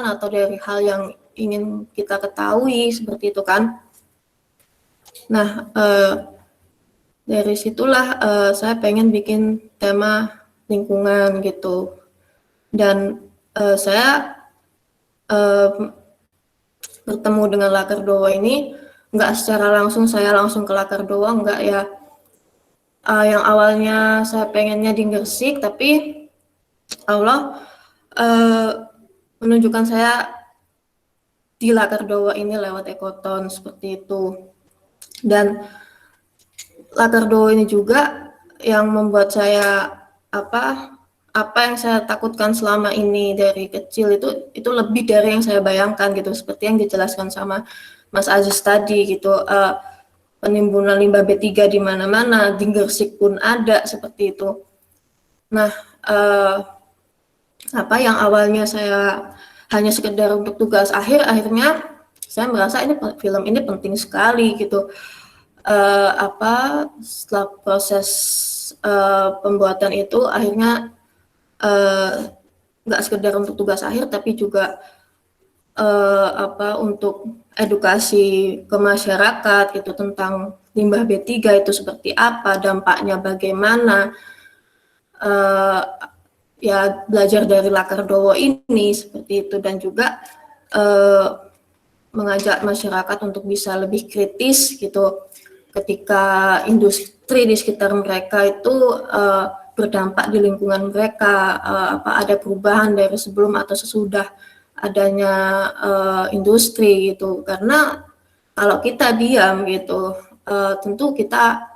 D: atau dari hal yang ingin kita ketahui seperti itu kan. Nah, dari situlah saya pengen bikin tema lingkungan gitu, dan saya bertemu dengan Lakardowo ini nggak secara langsung saya langsung ke Lakardowo, nggak ya. Yang awalnya saya pengennya di Gresik, tapi Allah menunjukkan saya di Lakardowo ini lewat Ekoton seperti itu. Dan Lakardowo ini juga yang membuat saya apa yang saya takutkan selama ini dari kecil itu lebih dari yang saya bayangkan gitu, seperti yang dijelaskan sama Mas Aziz tadi gitu. Penimbunan limbah B3 di mana-mana, di Gresik pun ada seperti itu. Nah, yang awalnya saya hanya sekedar untuk tugas akhir, akhirnya saya merasa ini film ini penting sekali gitu. Setelah proses pembuatan itu, akhirnya nggak sekedar untuk tugas akhir, tapi juga untuk edukasi ke masyarakat gitu tentang limbah B3 itu seperti apa, dampaknya bagaimana, ya belajar dari Lakardowo ini seperti itu, dan juga mengajak masyarakat untuk bisa lebih kritis gitu ketika industri di sekitar mereka itu berdampak di lingkungan mereka, ada perubahan dari sebelum atau sesudah adanya industri gitu. Karena kalau kita diam gitu, tentu kita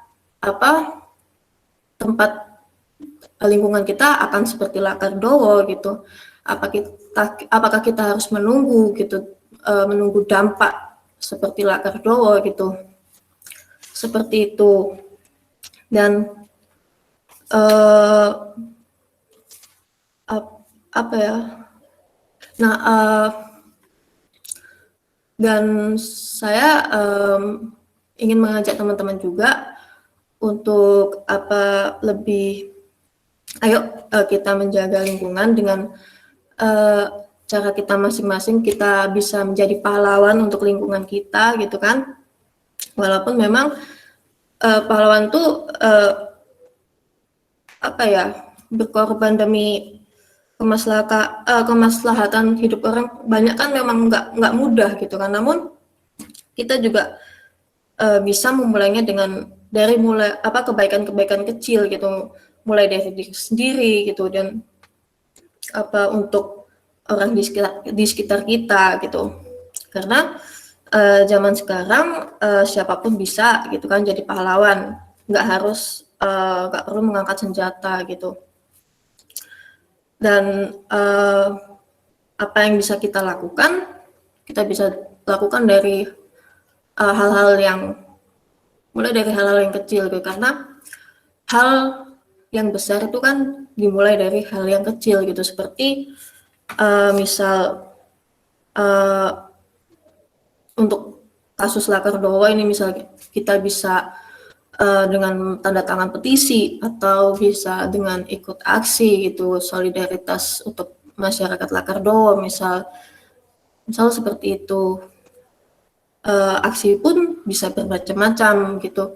D: tempat lingkungan kita akan seperti Lakardowo gitu. Apakah kita harus menunggu gitu, menunggu dampak seperti Lakardowo gitu, seperti itu. Dan apa ya? Nah, dan saya ingin mengajak teman-teman juga untuk lebih, ayo kita menjaga lingkungan dengan cara kita masing-masing. Kita bisa menjadi pahlawan untuk lingkungan kita gitu kan, walaupun memang pahlawan tuh berkorban demi kemaslahatan hidup orang banyak kan, memang nggak mudah gitu kan. Namun kita juga bisa memulainya dari kebaikan-kebaikan kecil gitu, mulai dari diri sendiri gitu, dan untuk orang di sekitar kita gitu. Karena zaman sekarang siapapun bisa gitu kan jadi pahlawan, nggak perlu mengangkat senjata gitu. Dan apa yang bisa kita lakukan dari mulai dari hal-hal yang kecil gitu. Karena hal yang besar itu kan dimulai dari hal yang kecil gitu, seperti misal untuk kasus Lakardowo ini, misal kita bisa dengan tanda tangan petisi atau bisa dengan ikut aksi gitu, solidaritas untuk masyarakat Lakardowo misal seperti itu. Aksi pun bisa bermacam-macam gitu,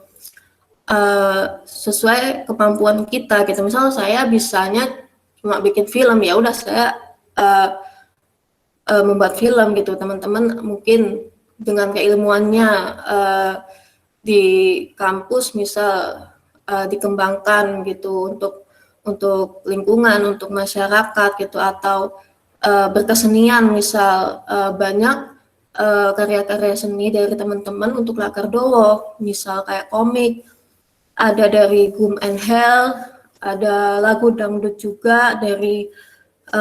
D: sesuai kemampuan kita gitu. Misal saya bisanya cuma bikin film, ya udah saya membuat film gitu. Teman-teman mungkin dengan keilmuannya di kampus misal dikembangkan gitu untuk lingkungan, untuk masyarakat gitu, atau berkesenian misal banyak karya-karya seni dari teman-teman untuk Lakardowo, misal kayak komik, ada dari Gum and Hell, ada lagu dangdut juga dari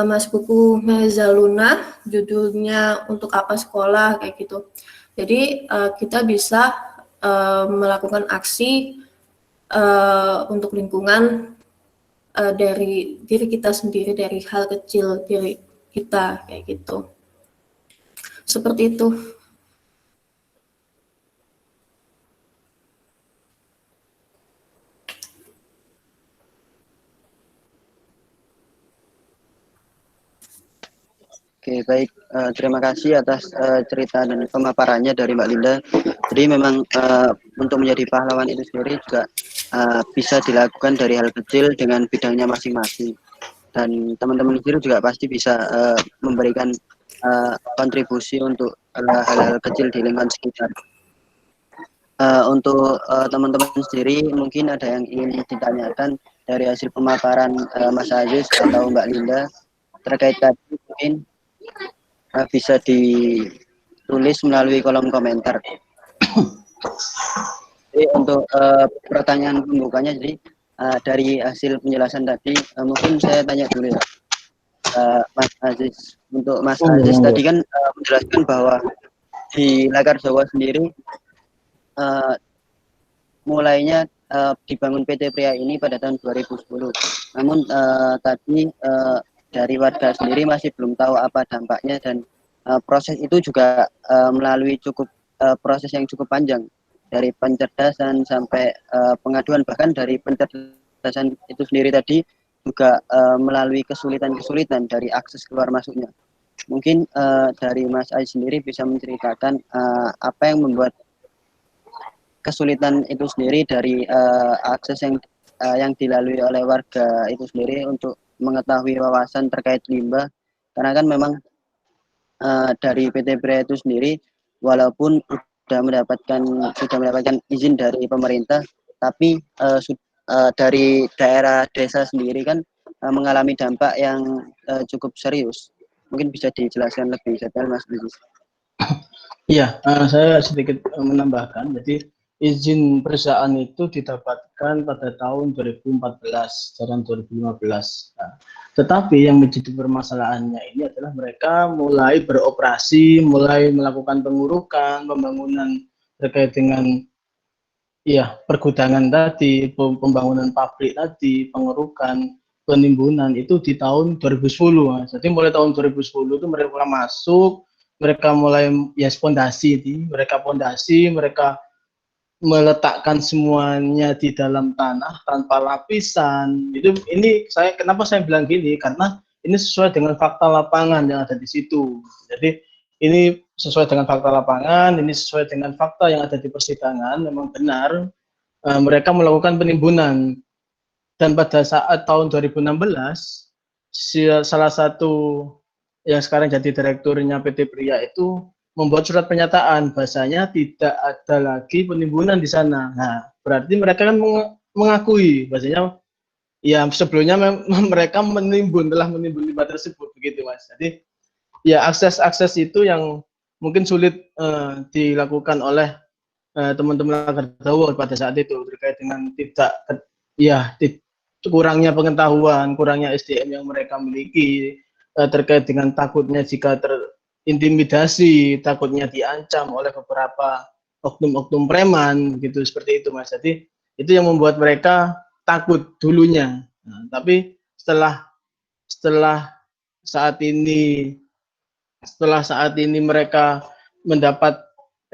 D: Mas Kuku Mezaluna, judulnya Untuk Apa Sekolah, kayak gitu. Jadi kita bisa melakukan aksi untuk lingkungan dari diri kita sendiri, dari hal kecil diri kita, kayak gitu. Seperti itu.
A: Oke, baik. Terima kasih atas cerita dan pemaparannya dari Mbak Linda. Jadi memang untuk menjadi pahlawan itu sendiri juga bisa dilakukan dari hal kecil dengan bidangnya masing-masing. Dan teman-teman sendiri juga pasti bisa memberikan kontribusi untuk hal-hal kecil di lingkungan sekitar. Untuk teman-teman sendiri mungkin ada yang ingin ditanyakan dari hasil pemaparan Mas Aziz atau Mbak Linda terkait tadi, mungkin bisa ditulis melalui kolom komentar. Jadi untuk pertanyaan pembukanya, jadi dari hasil penjelasan tadi mungkin saya tanya dulu ya, Mas Aziz. Untuk Mas Aziz tadi kan menjelaskan bahwa di Lakardowo sendiri mulainya dibangun PT Pria ini pada tahun 2010. Namun tadi dari warga sendiri masih belum tahu apa dampaknya, dan proses itu juga melalui proses yang cukup panjang, dari pencerdasan sampai pengaduan. Bahkan dari pencerdasan itu sendiri tadi juga melalui kesulitan-kesulitan dari akses keluar masuknya. Mungkin dari Mas Ais sendiri bisa menceritakan apa yang membuat kesulitan itu sendiri dari akses yang dilalui oleh warga itu sendiri untuk mengetahui wawasan terkait limbah, karena kan memang dari PT Pria itu sendiri walaupun sudah mendapatkan izin dari pemerintah, tapi dari daerah desa sendiri kan mengalami dampak yang cukup serius. Mungkin bisa dijelaskan lebih detail Mas Budi.
B: Iya, saya sedikit menambahkan. Jadi izin perusahaan itu didapatkan pada tahun 2014, tahun 2015. Nah, tetapi yang menjadi permasalahannya ini adalah mereka mulai beroperasi, mulai melakukan pengurukan, pembangunan terkait dengan pergudangan tadi, pembangunan pabrik tadi, pengurukan, penimbunan itu di tahun 2010. Mas. Jadi mulai tahun 2010 itu mereka masuk, mereka mulai pondasi, mereka meletakkan semuanya di dalam tanah tanpa lapisan. Kenapa saya bilang gini? Karena ini sesuai dengan fakta lapangan yang ada di situ. Jadi ini sesuai dengan fakta lapangan, ini sesuai dengan fakta yang ada di persidangan. Memang benar mereka melakukan penimbunan. Dan pada saat tahun 2016, salah satu yang sekarang jadi direkturnya PT Pria itu membuat surat pernyataan bahasanya tidak ada lagi penimbunan di sana. Nah, berarti mereka kan mengakui bahasanya ya sebelumnya mereka telah menimbun limbah tersebut begitu Mas. Jadi ya akses itu yang mungkin sulit dilakukan oleh teman-teman Lagardawa pada saat itu terkait dengan kurangnya pengetahuan, kurangnya SDM yang mereka miliki, terkait dengan takutnya jika terintimidasi, takutnya diancam oleh beberapa oknum-oknum preman gitu, seperti itu Mas. Jadi itu yang membuat mereka takut dulunya. Nah, tapi setelah saat ini mereka mendapat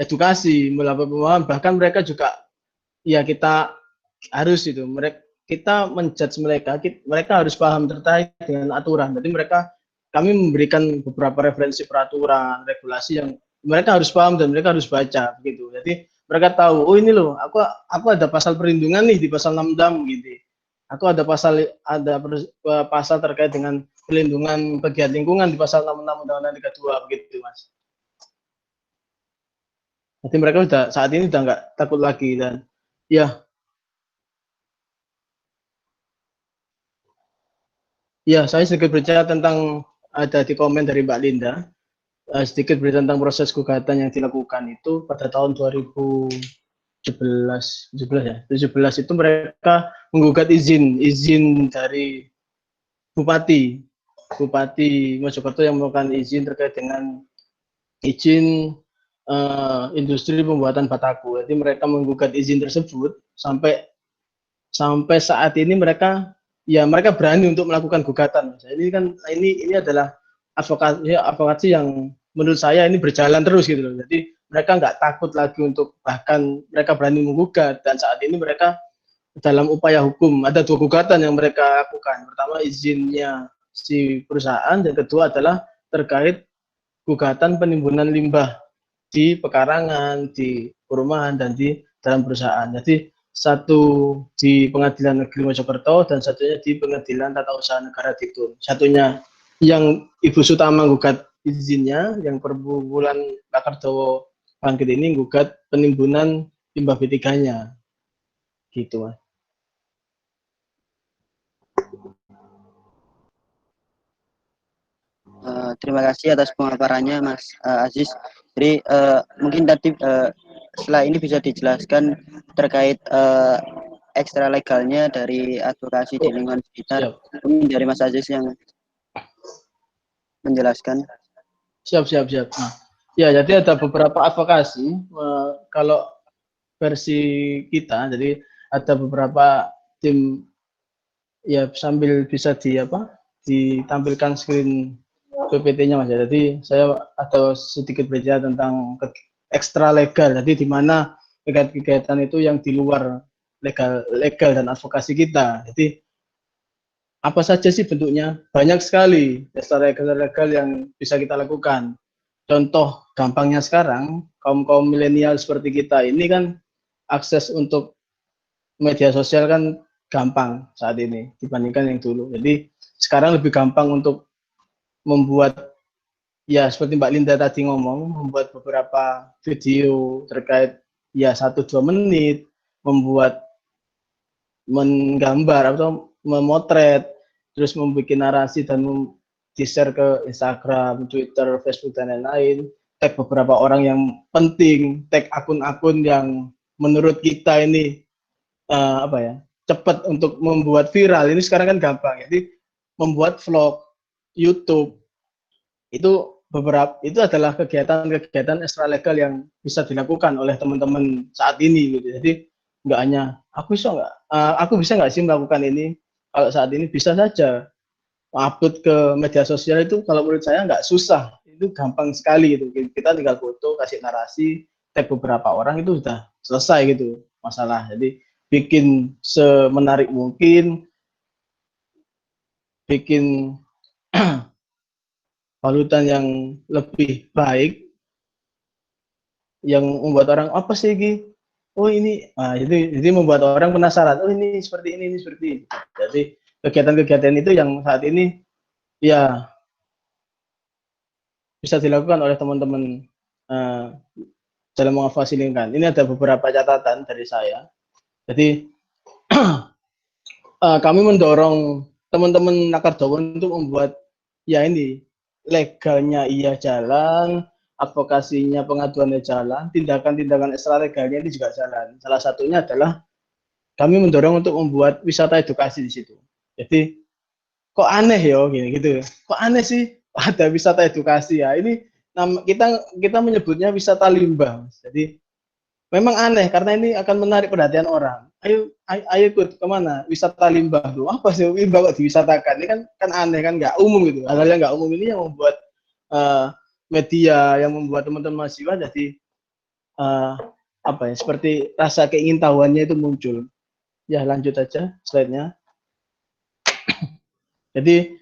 B: edukasi, mendapat pemahaman, bahkan mereka juga kita harus kita menjudge mereka harus paham terkait dengan aturan. Jadi kami memberikan beberapa referensi peraturan, regulasi yang mereka harus paham dan mereka harus baca begitu. Jadi mereka tahu, oh ini loh, aku ada pasal perlindungan nih di pasal 6 gitu. Aku ada pasal terkait dengan pelindungan pegiat lingkungan di pasal 66 Undang-Undang 32 begitu Mas. Jadi mereka saat ini udah nggak takut lagi dan saya sedikit berbicara tentang ada di komen dari Mbak Linda. Sedikit berbicara tentang proses gugatan yang dilakukan itu pada tahun 2017 itu mereka menggugat izin dari Bupati Mojokerto yang melakukan izin terkait dengan izin industri pembuatan bataku. Jadi mereka menggugat izin tersebut sampai saat ini mereka berani untuk melakukan gugatan. Ini adalah advokasi yang menurut saya ini berjalan terus gitu loh. Jadi mereka nggak takut lagi untuk bahkan mereka berani menggugat dan saat ini mereka dalam upaya hukum ada 2 gugatan yang mereka lakukan. Pertama izinnya si perusahaan dan kedua adalah terkait gugatan penimbunan limbah di pekarangan, di perumahan dan di dalam perusahaan. Jadi satu di Pengadilan Negeri Mojokerto dan satunya di Pengadilan Tata Usaha Negara Diktum. Satunya yang Ibu Sutama gugat izinnya, yang perbulan Lagardawa Bangkit ini gugat penimbunan limbah B3-nya. Gitu, Mas.
A: Terima kasih atas pemaparannya Mas Aziz. Jadi mungkin tadi setelah ini bisa dijelaskan terkait ekstra legalnya dari advokasi di lingkungan sekitar. Mungkin dari Mas Aziz yang menjelaskan.
B: Siap. Nah, jadi ada beberapa advokasi kalau versi kita, jadi ada beberapa tim sambil bisa ditampilkan screen PPT-nya Mas. Jadi saya ada sedikit berbicara tentang ekstra legal. Jadi di mana kegiatan itu yang di luar legal dan advokasi kita. Jadi apa saja sih bentuknya? Banyak sekali jasa legal yang bisa kita lakukan. Contoh gampangnya sekarang, kaum milenial seperti kita ini kan akses untuk media sosial kan gampang saat ini dibandingkan yang dulu. Jadi sekarang lebih gampang untuk membuat, ya seperti Mbak Linda tadi ngomong, membuat beberapa video terkait ya 1-2 menit, membuat, menggambar atau memotret, terus membuat narasi dan di-share ke Instagram, Twitter, Facebook dan lain-lain, tag beberapa orang yang penting, tag akun-akun yang menurut kita ini apa ya, cepat untuk membuat viral. Ini sekarang kan gampang. Jadi membuat vlog, YouTube itu adalah kegiatan ekstra legal yang bisa dilakukan oleh teman-teman saat ini gitu. Jadi nggak hanya aku bisa nggak sih melakukan ini, kalau saat ini bisa saja upload ke media sosial. Itu kalau menurut saya nggak susah, itu gampang sekali gitu. Kita tinggal foto, kasih narasi, tag beberapa orang, itu sudah selesai gitu masalah. Jadi bikin semenarik mungkin, bikin balutan yang lebih baik, yang membuat orang apa sih ini? Oh ini, jadi membuat orang penasaran. Oh ini seperti ini seperti ini. Jadi kegiatan-kegiatan itu yang saat ini ya bisa dilakukan oleh teman-teman dalam mengawasi lingkungan. Ini ada beberapa catatan dari saya. Jadi kami mendorong teman-teman Lakardowo untuk membuat, ya ini, legalnya iya jalan, advokasinya, pengaduannya jalan, tindakan-tindakan ekstra legalnya ini juga jalan. Salah satunya adalah kami mendorong untuk membuat wisata edukasi di situ. Jadi kok aneh ya gini gitu. Kok aneh sih ada wisata edukasi ya? Ini kita menyebutnya wisata limbah. Jadi memang aneh karena ini akan menarik perhatian orang. Ayo ikut kemana? Wisata limbah tuh. Apa sih limbah kok diwisatakan? Ini kan aneh, kan nggak umum gitu. Hal-hal yang nggak umum ini yang membuat media, yang membuat teman-teman mahasiswa jadi apa ya? Seperti rasa keingintahuannya itu muncul. Ya lanjut aja slide-nya. Jadi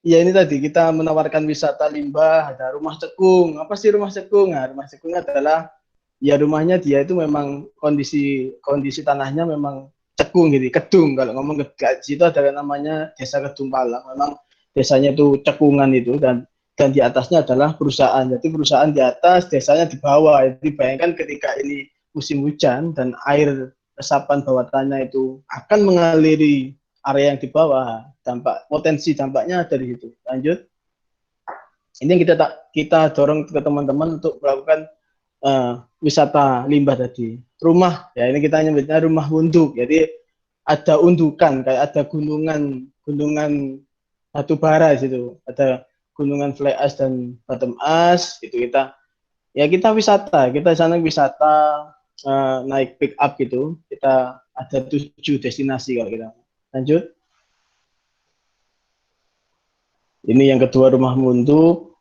B: ya ini tadi kita menawarkan wisata limbah, ada rumah cekung. Apa sih rumah cekung? Nah, rumah cekung adalah, ya rumahnya dia itu memang kondisi tanahnya memang cekung gitu, kedung. Kalau ngomong ke situ ada namanya Desa Kedung Palang. Memang desanya itu cekungan itu, dan di atasnya adalah perusahaan. Jadi perusahaan di atas, desanya di bawah. Jadi bayangkan ketika ini musim hujan dan air resapan bawah tanah itu akan mengaliri area yang di bawah, potensi dampaknya dari situ. Lanjut. Ini yang kita dorong ke teman-teman untuk melakukan wisata limbah tadi. Rumah, ya ini kita nyebutnya rumah unduk. Jadi ada undukan, kayak ada gunungan batu bara di situ. Ada gunungan fly ash dan bottom ash, itu kita wisata. Kita sana wisata naik pick up gitu. Kita ada 7 destinasi kalau kita. Lanjut. Ini yang kedua, rumah munduk.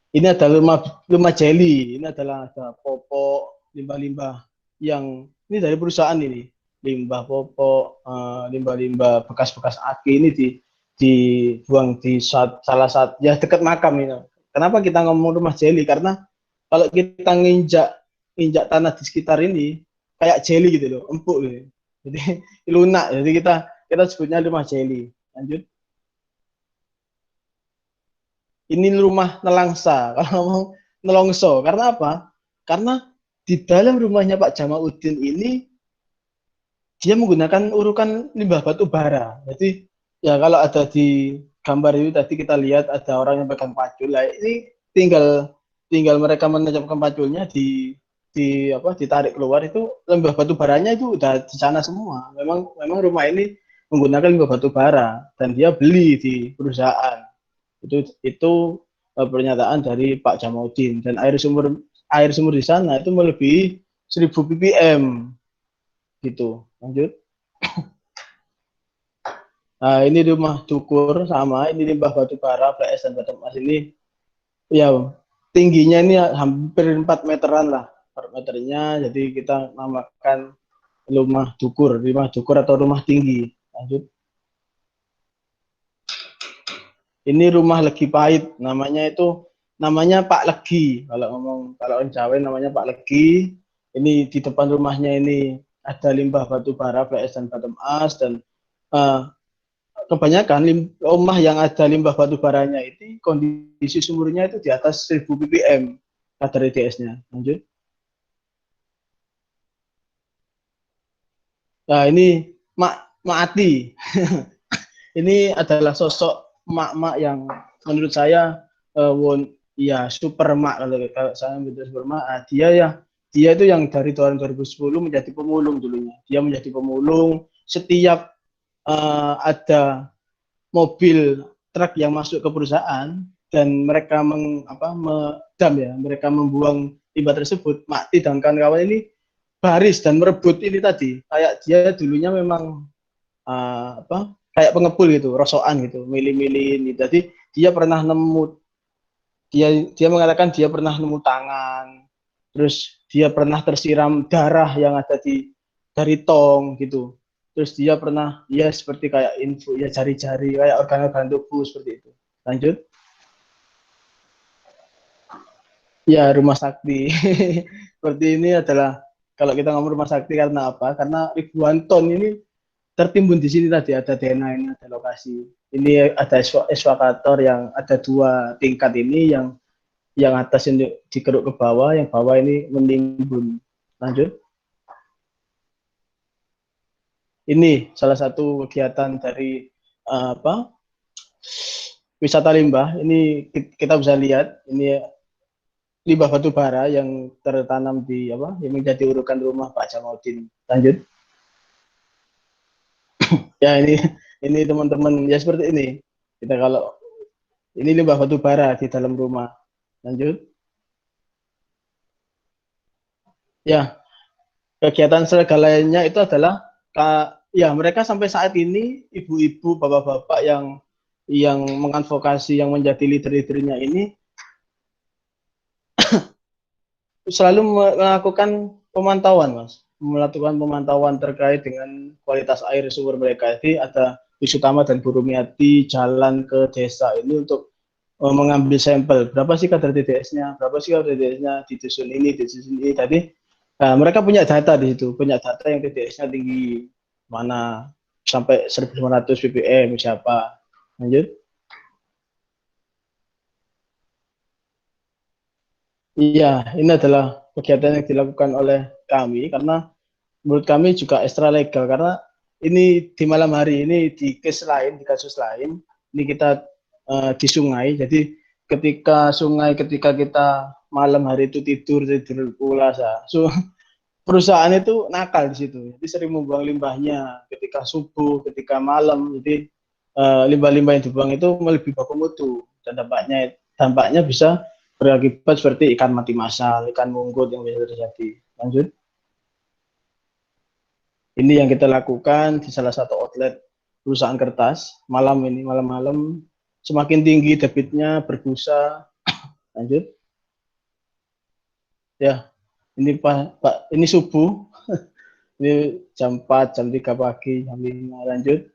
B: Ini adalah rumah jelly. Ini adalah ada popok, limbah-limbah yang ini dari perusahaan ini. Limbah popok, limbah-limbah bekas-bekas aki ini dibuang di salah satu, ya dekat makam ini. Kenapa kita ngomong rumah jelly? Karena kalau kita nginjak tanah di sekitar ini kayak jelly gitu loh, empuk gitu. Jadi lunak. Jadi kita sebutnya rumah jelly. Lanjut. Ini rumah nelangsa, kalau ngomong nelongso. Karena apa? Karena di dalam rumahnya Pak Jamaluddin ini dia menggunakan urukan limbah batu bara. Jadi ya kalau ada di gambar itu tadi kita lihat ada orang yang pegang pacul. Nah, ini tinggal mereka menancapkan paculnya ditarik keluar, itu limbah batu baranya itu udah di sana semua. Memang rumah ini menggunakan limbah batu bara dan dia beli di perusahaan. Itu pernyataan dari Pak Jamaluddin. Dan air sumur di sana itu melebihi 1000 ppm gitu. Lanjut. Nah, ini rumah dukur sama, ini limbah batu bara, fly ash dan bottom ash ini ya tingginya ini hampir 4 meteran lah per meternya. Jadi kita namakan rumah dukur atau rumah tinggi. Lanjut. Ini rumah Legi Pahit, namanya Pak Legi. Kalau orang Jawa namanya Pak Legi. Ini di depan rumahnya ini ada limbah batu bara, fly ash dan bottom ash, dan kebanyakan rumah yang ada limbah batu baranya itu kondisi sumurnya itu di atas 1000 ppm kadar ETS-nya. Lanjut. Nah, ini Mak Ati. Ini adalah sosok mak-mak yang menurut saya ya super mak, kalau saya menjadi super mak. Dia itu yang dari tahun 2010 menjadi pemulung dulunya. Dia menjadi pemulung. Setiap ada mobil truk yang masuk ke perusahaan dan mereka mereka membuang limbah tersebut, Mak Ti dan kawan-kawan ini baris dan merebut ini tadi. Kayak dia dulunya memang kayak pengepul gitu, rosokan gitu, milih-milih ini. Jadi dia pernah nemu, dia mengatakan dia pernah nemu tangan, terus dia pernah tersiram darah yang ada dari tong gitu. Terus dia pernah, ya seperti kayak info, ya jari-jari, kayak organ-organ tubuh seperti itu. Lanjut. Ya, rumah sakti. Seperti ini adalah, kalau kita ngomong rumah sakti karena apa? Karena ribuan ton ini tertimbun di sini tadi, ada DNA ini, ada lokasi. Ini ada eskavator yang ada 2 tingkat ini, yang atas ini dikeruk ke bawah, yang bawah ini menimbun. Lanjut. Ini salah satu kegiatan dari wisata limbah. Ini kita bisa lihat, ini limbah batu bara yang tertanam yang menjadi urukan rumah Pak Jamaluddin. Lanjut. Ya, ini teman-teman, ya seperti ini. Ini limbah batu bara di dalam rumah. Lanjut. Ya, kegiatan segalanya itu adalah ya mereka sampai saat ini, ibu-ibu, bapak-bapak yang mengadvokasi, yang menjadi leader-leadernya ini selalu melakukan pemantauan, Mas. Melakukan pemantauan terkait dengan kualitas air sumber mereka. Jadi ada Wisutama dan Bu Rumiati jalan ke desa ini untuk mengambil sampel. Berapa sih kadar TDS-nya? Berapa sih kadar TDS-nya di dusun ini, di dusun ini. Tadi mereka punya data di situ, punya data yang TDS-nya tinggi mana sampai 1500 ppm siapa. Lanjut. Iya, ini adalah kegiatan yang dilakukan oleh kami karena menurut kami juga ekstra legal, karena ini di malam hari ini di kasus lain, ini kita di sungai. Jadi ketika kita malam hari itu tidur pulas, perusahaan itu nakal di situ. Jadi sering membuang limbahnya ketika subuh, ketika malam. Jadi limbah-limbah yang dibuang itu melebihi baku mutu, dan dampaknya bisa berakibat seperti ikan mati massal, ikan munggut yang bisa terjadi. Lanjut. Ini yang kita lakukan di salah satu outlet perusahaan kertas malam semakin tinggi debitnya berbusa. Lanjut. Ya, ini Pak, ini subuh. Ini jam 4, jam 3 pagi, jam 5. Lanjut.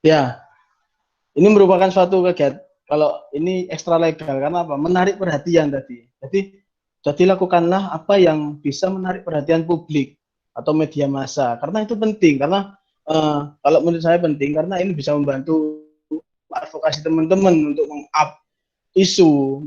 B: Ya, ini merupakan suatu kegiatan, kalau ini ekstra legal, karena apa? Menarik perhatian tadi. Jadi lakukanlah apa yang bisa menarik perhatian publik atau media massa, karena itu penting. Karena kalau menurut saya penting, karena ini bisa membantu advokasi teman-teman untuk meng-up isu,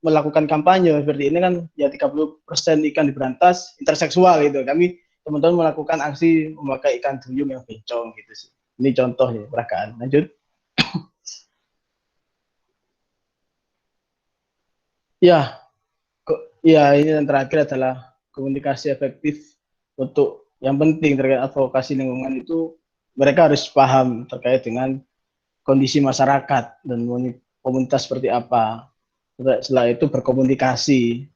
B: melakukan kampanye seperti ini kan. Ya 30% ikan diberantas interseksual itu. Kami teman-teman melakukan aksi memakai ikan duyung yang bencong gitu sih. Ini contoh ya, peragaan. Lanjut. Ya, ini yang terakhir adalah komunikasi efektif. Untuk yang penting terkait advokasi lingkungan itu, mereka harus paham terkait dengan kondisi masyarakat dan komunitas seperti apa. Setelah itu berkomunikasi.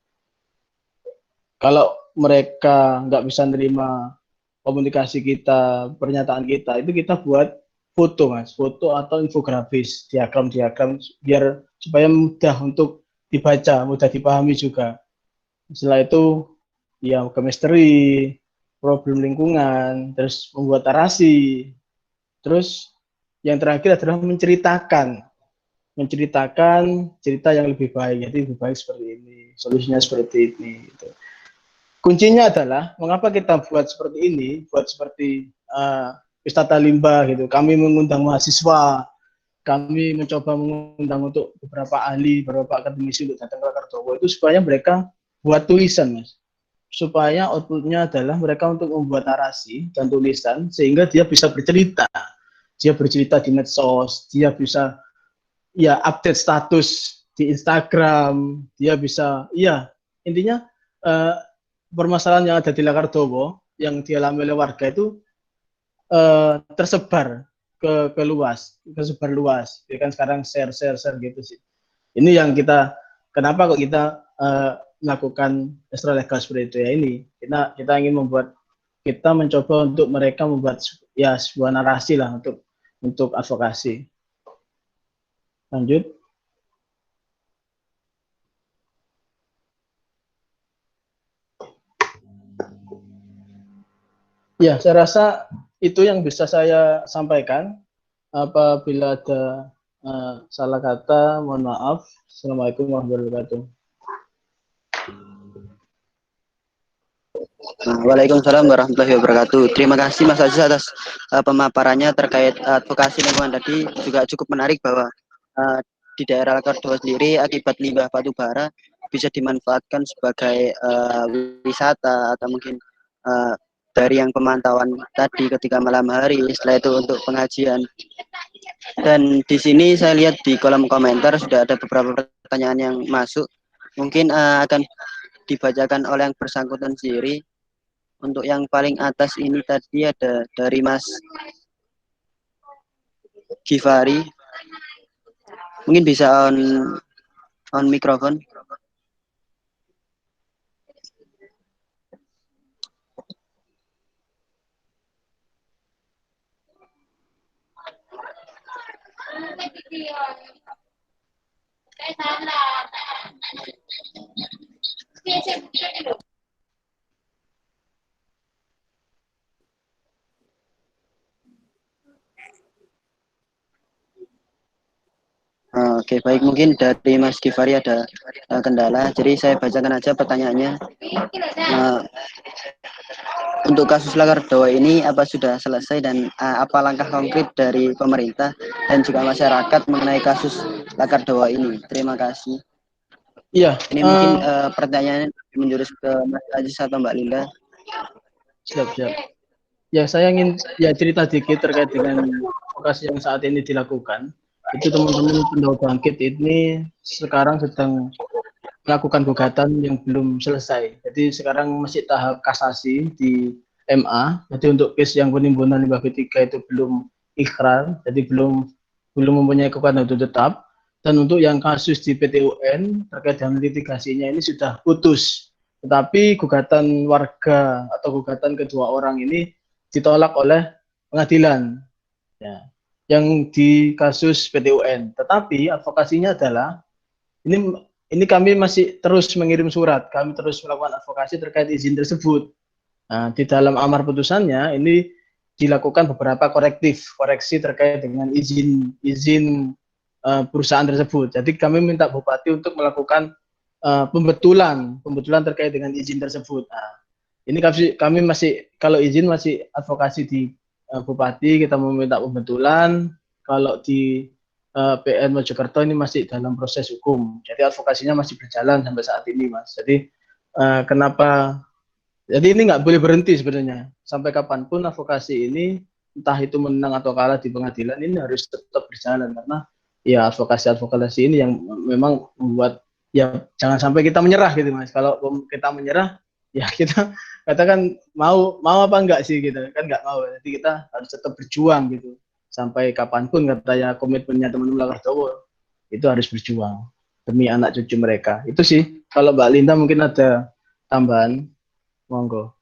B: Kalau mereka nggak bisa nerima komunikasi kita, pernyataan kita, itu kita buat foto, Mas, foto atau infografis, diagram biar supaya mudah untuk dibaca, mudah dipahami juga. Setelah itu ya chemistry, problem lingkungan, terus membuat narasi, terus yang terakhir adalah menceritakan cerita yang lebih baik. Jadi lebih baik seperti ini, solusinya seperti ini. Gitu. Kuncinya adalah mengapa kita buat seperti ini, buat seperti wisata limbah gitu. Kami mengundang mahasiswa, kami mencoba mengundang untuk beberapa ahli, beberapa akademisi untuk datang ke Lakardowo itu supaya mereka buat tulisan, Mas. Supaya outputnya adalah mereka untuk membuat narasi dan tulisan sehingga dia bisa bercerita. Dia bercerita di medsos, dia bisa ya update status di Instagram, dia bisa intinya permasalahan yang ada di Lakardowo yang dialami oleh warga itu tersebar tersebar luas. Jadi kan sekarang share gitu sih. Ini yang kenapa kok kita melakukan extra legal seperti itu ya ini. Kita ingin kita mencoba untuk mereka membuat ya sebuah narasi lah untuk advokasi. Lanjut. Ya, saya rasa itu yang bisa saya sampaikan. Apabila ada salah kata, mohon maaf. Assalamualaikum warahmatullahi wabarakatuh.
A: Waalaikumsalam warahmatullahi wabarakatuh. Terima kasih Mas Aziz atas pemaparannya terkait advokasi lingkungan tadi, juga cukup menarik bahwa di daerah Lakardowo sendiri akibat limbah batu bara bisa dimanfaatkan sebagai wisata atau mungkin dari yang pemantauan tadi ketika malam hari, setelah itu untuk pengajian. Dan di sini saya lihat di kolom komentar sudah ada beberapa pertanyaan yang masuk, mungkin akan dibacakan oleh yang bersangkutan sendiri. Untuk yang paling atas ini tadi ada dari Mas Givari, mungkin bisa on mikrofon. Oke, baik, mungkin dari Mas Givari ada kendala, jadi saya bacakan aja pertanyaannya. Untuk kasus Lakardowo ini apa sudah selesai dan apa langkah konkret dari pemerintah dan juga masyarakat mengenai kasus Lakardowo ini? Terima kasih.
B: Iya.
A: Ini mungkin pertanyaannya menjurus ke Mas Aziz atau Mbak Linda.
B: Siap. Ya, saya ingin cerita dikit terkait dengan advokasi yang saat ini dilakukan. Itu teman-teman Pendawa Bangkit ini sekarang sedang melakukan gugatan yang belum selesai. Jadi sekarang masih tahap kasasi di MA. Jadi untuk case yang penimbunan limbah B3 itu belum ikrar, jadi belum mempunyai kekuatan hukum tetap. Dan untuk yang kasus di PT UN terkait dengan litigasinya ini sudah putus. Tetapi gugatan warga atau gugatan kedua orang ini ditolak oleh pengadilan. Ya, yang di kasus PT UN. Tetapi advokasinya adalah ini kami masih terus mengirim surat, kami terus melakukan advokasi terkait izin tersebut. Nah, di dalam amar putusannya ini dilakukan beberapa koreksi terkait dengan izin perusahaan tersebut. Jadi kami minta Bupati untuk melakukan pembetulan terkait dengan izin tersebut. Nah, ini kami masih, kalau izin masih advokasi di Bupati, kita meminta pembetulan. Kalau di PN Mojokerto ini masih dalam proses hukum. Jadi advokasinya masih berjalan sampai saat ini, Mas. Jadi kenapa? Jadi ini nggak boleh berhenti sebenarnya. Sampai kapanpun advokasi ini, entah itu menang atau kalah di pengadilan, ini harus tetap berjalan karena ya advokasi ini yang memang membuat ya jangan sampai kita menyerah gitu, Mas. Kalau kita menyerah, ya kita katakan mau apa enggak sih gitu kan, nggak mau. Jadi kita harus tetap berjuang gitu. Sampai kapanpun katanya komitmennya teman-teman Lakardowo itu harus berjuang demi anak cucu mereka. Itu sih. Kalau Mbak Linda mungkin ada tambahan, monggo.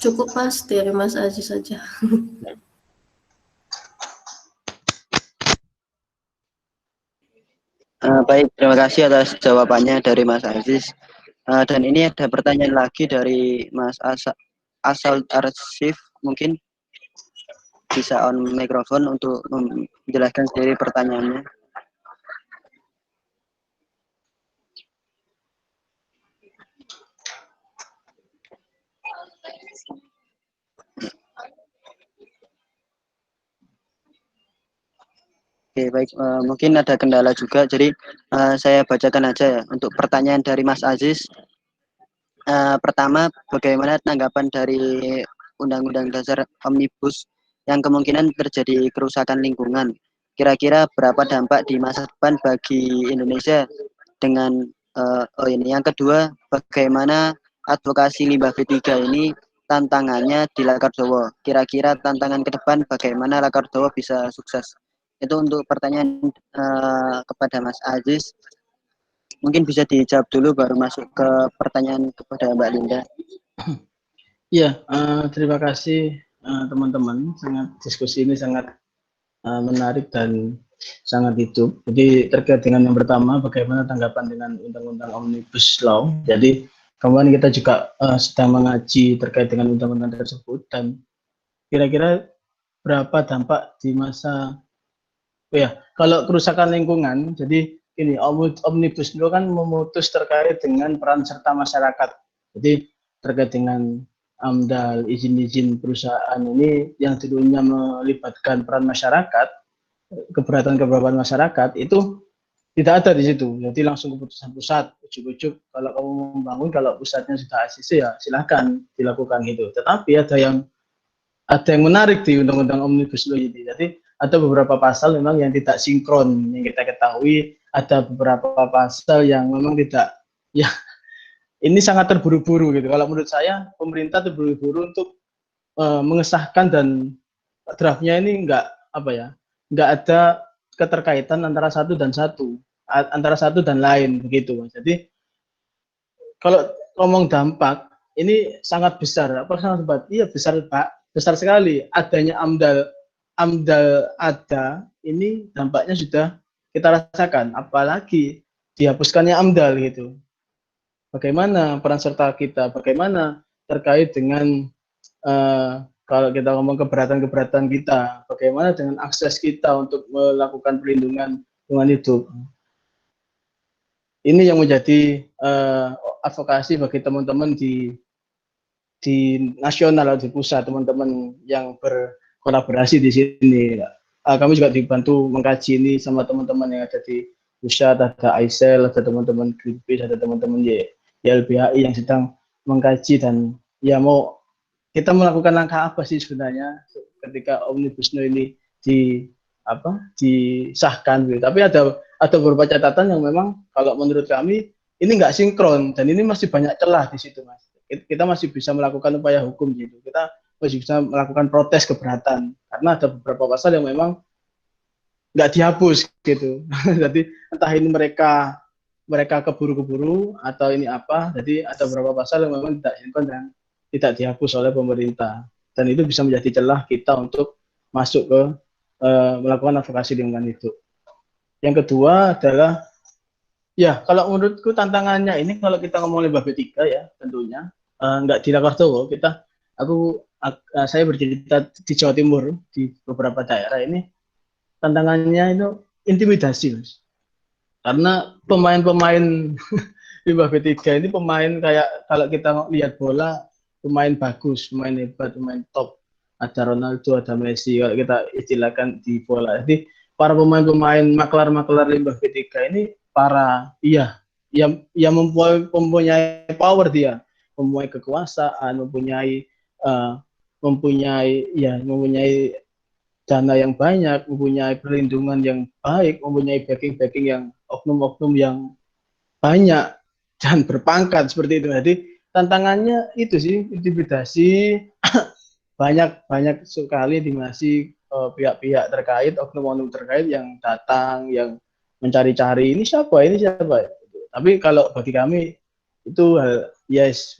D: Cukup Mas, dari Mas Aziz saja.
A: Baik, terima kasih atas jawabannya dari Mas Aziz. Dan ini ada pertanyaan lagi dari Mas Asal Arsif, mungkin bisa on mikrofon untuk menjelaskan sendiri pertanyaannya. Oke, baik. Mungkin ada kendala juga, jadi saya bacakan aja ya. Untuk pertanyaan dari Mas Aziz, pertama, bagaimana tanggapan dari Undang-Undang Dasar Omnibus yang kemungkinan terjadi kerusakan lingkungan? Kira-kira berapa dampak di masa depan bagi Indonesia dengan ini. Yang kedua, bagaimana advokasi limbah B3 ini tantangannya di Lakardowo? Kira-kira tantangan ke depan bagaimana Lakardowo bisa sukses? Itu untuk pertanyaan kepada Mas Aziz. Mungkin bisa dijawab dulu baru masuk ke pertanyaan kepada Mbak Linda.
B: Iya, terima kasih teman-teman. Diskusi ini sangat menarik dan sangat hidup. Jadi terkait dengan yang pertama, bagaimana tanggapan dengan Undang-Undang Omnibus Law. Jadi kemarin kita juga sedang mengaji terkait dengan undang-undang tersebut dan kira-kira berapa dampak di masa kalau kerusakan lingkungan. Jadi ini Omnibus Law kan memutus terkait dengan peran serta masyarakat. Jadi terkait dengan AMDAL, izin-izin perusahaan ini yang dulunya melibatkan peran masyarakat, keberatan masyarakat itu tidak ada di situ. Jadi langsung keputusan pusat, ujuk-ujuk kalau kamu membangun, kalau pusatnya sudah ACC ya silahkan dilakukan gitu. Tetapi ada yang menarik di Undang-Undang Omnibus Law ini. Jadi ada beberapa pasal memang yang tidak sinkron yang kita ketahui, ada beberapa pasal yang memang tidak, ya ini sangat terburu-buru gitu. Kalau menurut saya pemerintah terburu-buru untuk mengesahkan dan draftnya ini nggak ada keterkaitan antara satu dan lain begitu. Jadi kalau ngomong dampak ini sangat besar. Sangat besar? Iya besar Pak, besar sekali. Adanya AMDAL ada, ini dampaknya sudah kita rasakan. Apalagi dihapuskannya AMDAL gitu. Bagaimana peran serta kita? Bagaimana terkait dengan kalau kita ngomong keberatan kita, bagaimana dengan akses kita untuk melakukan perlindungan lingkungan hidup? Ini yang menjadi advokasi bagi teman-teman di nasional atau di pusat, teman-teman yang berkolaborasi di sini. Kami juga dibantu mengkaji ini sama teman-teman yang ada di pusat, ada ISEL, ada teman-teman Greenpeace, ada teman-teman YLBHI yang sedang mengkaji dan ya mau kita melakukan langkah apa sih sebenarnya ketika Omnibus Law ini disahkan gitu. Tapi ada beberapa catatan yang memang kalau menurut kami ini nggak sinkron dan ini masih banyak celah di situ, Mas. Kita masih bisa melakukan upaya hukum gitu. Kita masih bisa melakukan protes keberatan karena ada beberapa pasal yang memang nggak dihapus gitu. Jadi entah ini mereka keburu-keburu atau ini apa. Jadi ada beberapa pasal yang memang tidak sinkron dan tidak dihapus oleh pemerintah. Dan itu bisa menjadi celah kita untuk masuk ke melakukan advokasi lingkungan hidup. Yang kedua adalah ya kalau menurutku tantangannya ini kalau kita ngomong limbah B3 ya tentunya nggak di Lakardowo. Saya bercerita di Jawa Timur di beberapa daerah ini tantangannya itu intimidasi, Mas. Karena pemain-pemain limbah B3 ini pemain kayak kalau kita lihat bola pemain bagus, pemain hebat, pemain top. Ada Ronaldo, ada Messi, kalau kita istilahkan di bola. Jadi para pemain-pemain maklar-maklar limbah B3 ini yang mempunyai power dia, mempunyai kekuasaan, mempunyai dana yang banyak, mempunyai perlindungan yang baik, mempunyai backing yang oknum-oknum yang banyak dan berpangkat seperti itu. Jadi tantangannya itu sih intimidasi. banyak sekali intimidasi pihak-pihak terkait, oknum-oknum terkait yang datang, yang mencari-cari ini siapa. Tapi kalau bagi kami itu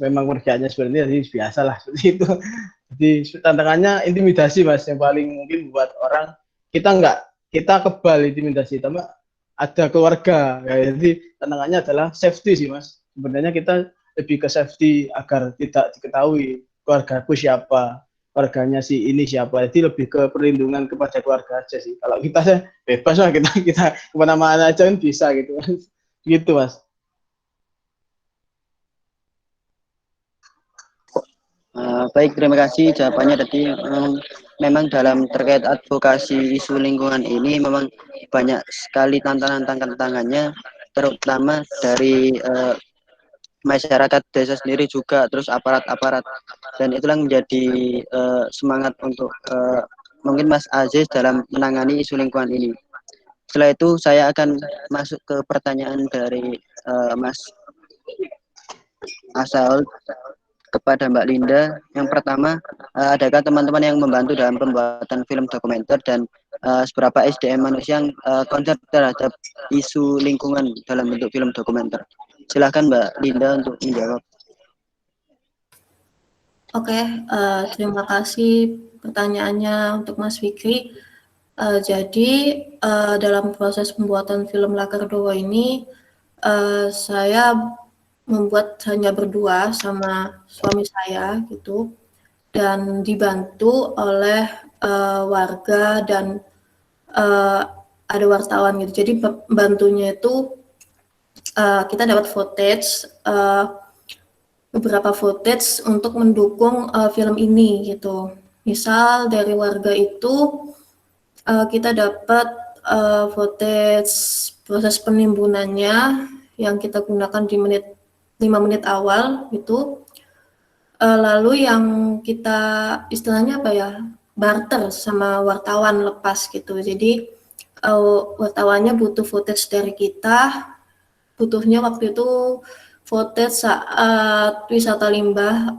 B: memang kerjanya seperti ini, jadi biasalah seperti itu. Jadi tantangannya intimidasi, Mas, yang paling mungkin buat orang kita kebal intimidasi, tapi ada keluarga. Ya, jadi tantangannya adalah safety sih, Mas. Sebenarnya kita lebih ke safety agar tidak diketahui keluargaku siapa, keluarganya si ini siapa. Jadi lebih ke perlindungan kepada keluarga aja sih. Kalau kita bebas lah, kita kemana-mana aja kan bisa gitu Mas. Gitu Mas.
A: Baik, terima kasih jawabannya tadi. Memang dalam terkait advokasi isu lingkungan ini memang banyak sekali tantangannya, terutama dari masyarakat desa sendiri juga, terus aparat-aparat, dan itulah menjadi semangat untuk mungkin Mas Aziz dalam menangani isu lingkungan ini. Setelah itu saya akan masuk ke pertanyaan dari Mas Asaul kepada Mbak Linda. Yang pertama, adakah teman-teman yang membantu dalam pembuatan film dokumenter, dan seberapa SDM manusia yang concern terhadap isu lingkungan dalam bentuk film dokumenter? Silakan Mbak Linda untuk menjawab.
D: Oke, terima kasih pertanyaannya untuk Mas Fikri. Jadi dalam proses pembuatan film Lakardowo ini saya membuat hanya berdua sama suami saya gitu, dan dibantu oleh warga dan ada wartawan gitu. Jadi pembantunya itu kita dapat footage, beberapa footage untuk mendukung film ini gitu. Misal dari warga itu kita dapat footage proses penimbunannya yang kita gunakan di 5 menit awal itu. Lalu yang kita istilahnya apa ya, barter sama wartawan lepas gitu. Jadi wartawannya butuh footage dari kita, butuhnya waktu itu footage saat wisata limbah,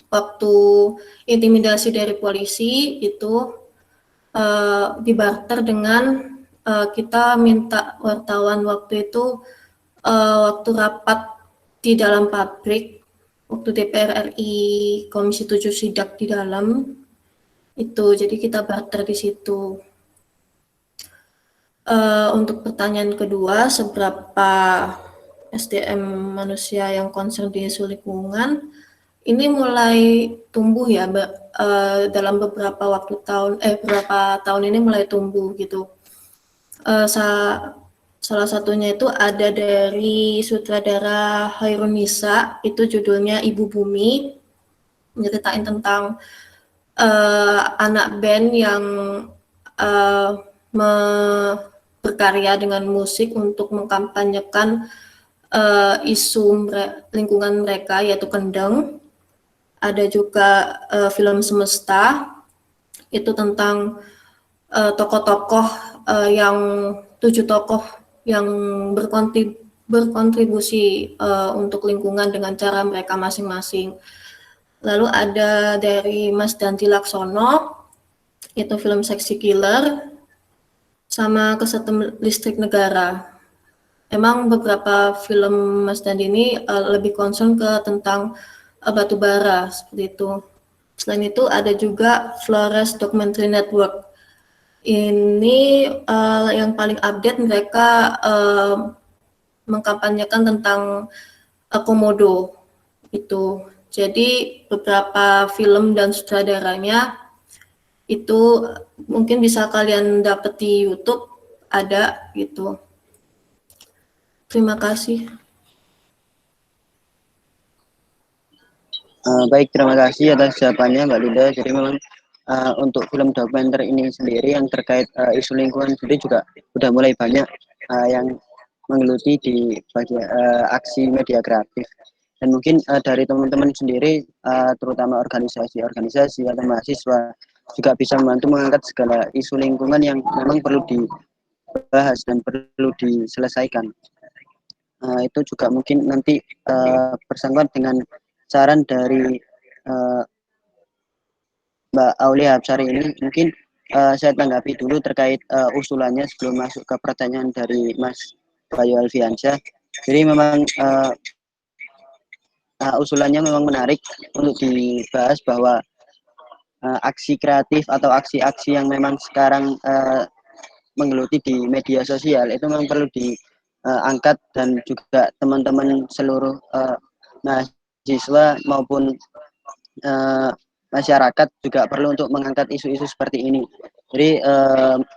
D: waktu intimidasi dari polisi itu dibarter dengan kita minta wartawan waktu itu waktu rapat di dalam pabrik, waktu DPR RI Komisi 7 sidak di dalam itu, jadi kita barter di situ. Untuk pertanyaan kedua, seberapa SDM manusia yang concern di isu lingkungan, ini mulai tumbuh ya dalam beberapa tahun ini mulai tumbuh gitu. Salah satunya itu ada dari sutradara Hairunisa, itu judulnya Ibu Bumi, menceritain tentang anak band yang berkarya dengan musik untuk mengkampanyekan isu lingkungan mereka, yaitu kendeng. Ada juga film Semesta, itu tentang tokoh-tokoh yang 7 tokoh yang berkontribusi untuk lingkungan dengan cara mereka masing-masing. Lalu ada dari Mas Danti Laksono, itu film Seksi Killer, sama Kesetem Listrik Negara. Emang beberapa film Mas Dandi ini lebih concern ke tentang batu bara seperti itu. Selain itu ada juga Flores Documentary Network. Ini yang paling update, mereka mengkampanyekan tentang komodo itu. Jadi beberapa film dan sutradaranya itu mungkin bisa kalian dapat di YouTube, ada gitu. Terima kasih.
A: Baik, terima kasih atas jawabannya Mbak Linda. Jadi memang untuk film dokumenter ini sendiri yang terkait isu lingkungan sendiri juga sudah mulai banyak yang menggeluti di bagian aksi media kreatif. Dan mungkin dari teman-teman sendiri, terutama organisasi-organisasi atau mahasiswa, juga bisa membantu mengangkat segala isu lingkungan yang memang perlu dibahas dan perlu diselesaikan. Itu juga mungkin nanti bersangkutan dengan saran dari Mbak Aulia Hapsari ini. Mungkin saya tanggapi dulu terkait usulannya sebelum masuk ke pertanyaan dari Mas Bayu Alfiansyah. Jadi memang usulannya memang menarik untuk dibahas, bahwa aksi kreatif atau aksi-aksi yang memang sekarang menggeluti di media sosial itu memang perlu angkat, dan juga teman-teman seluruh mahasiswa maupun masyarakat juga perlu untuk mengangkat isu-isu seperti ini. Jadi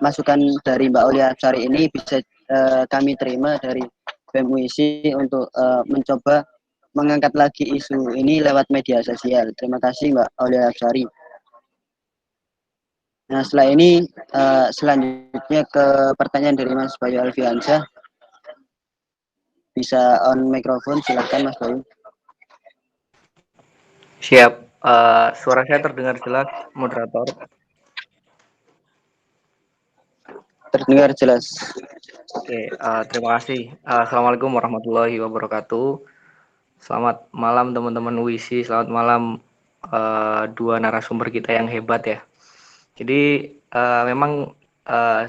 A: masukan dari Mbak Aulia Absari ini bisa kami terima dari BEM UISI untuk mencoba mengangkat lagi isu ini lewat media sosial. Terima kasih Mbak Aulia Absari. Nah, setelah ini selanjutnya ke pertanyaan dari Mas Bayu Alfiansyah. Bisa on mikrofon, silakan Mas Bayu.
E: Siap. Suara saya terdengar jelas, moderator?
A: Terdengar jelas.
E: Oke, terima kasih. Assalamualaikum warahmatullahi wabarakatuh. Selamat malam teman-teman UISI, selamat malam dua narasumber kita yang hebat ya. Jadi memang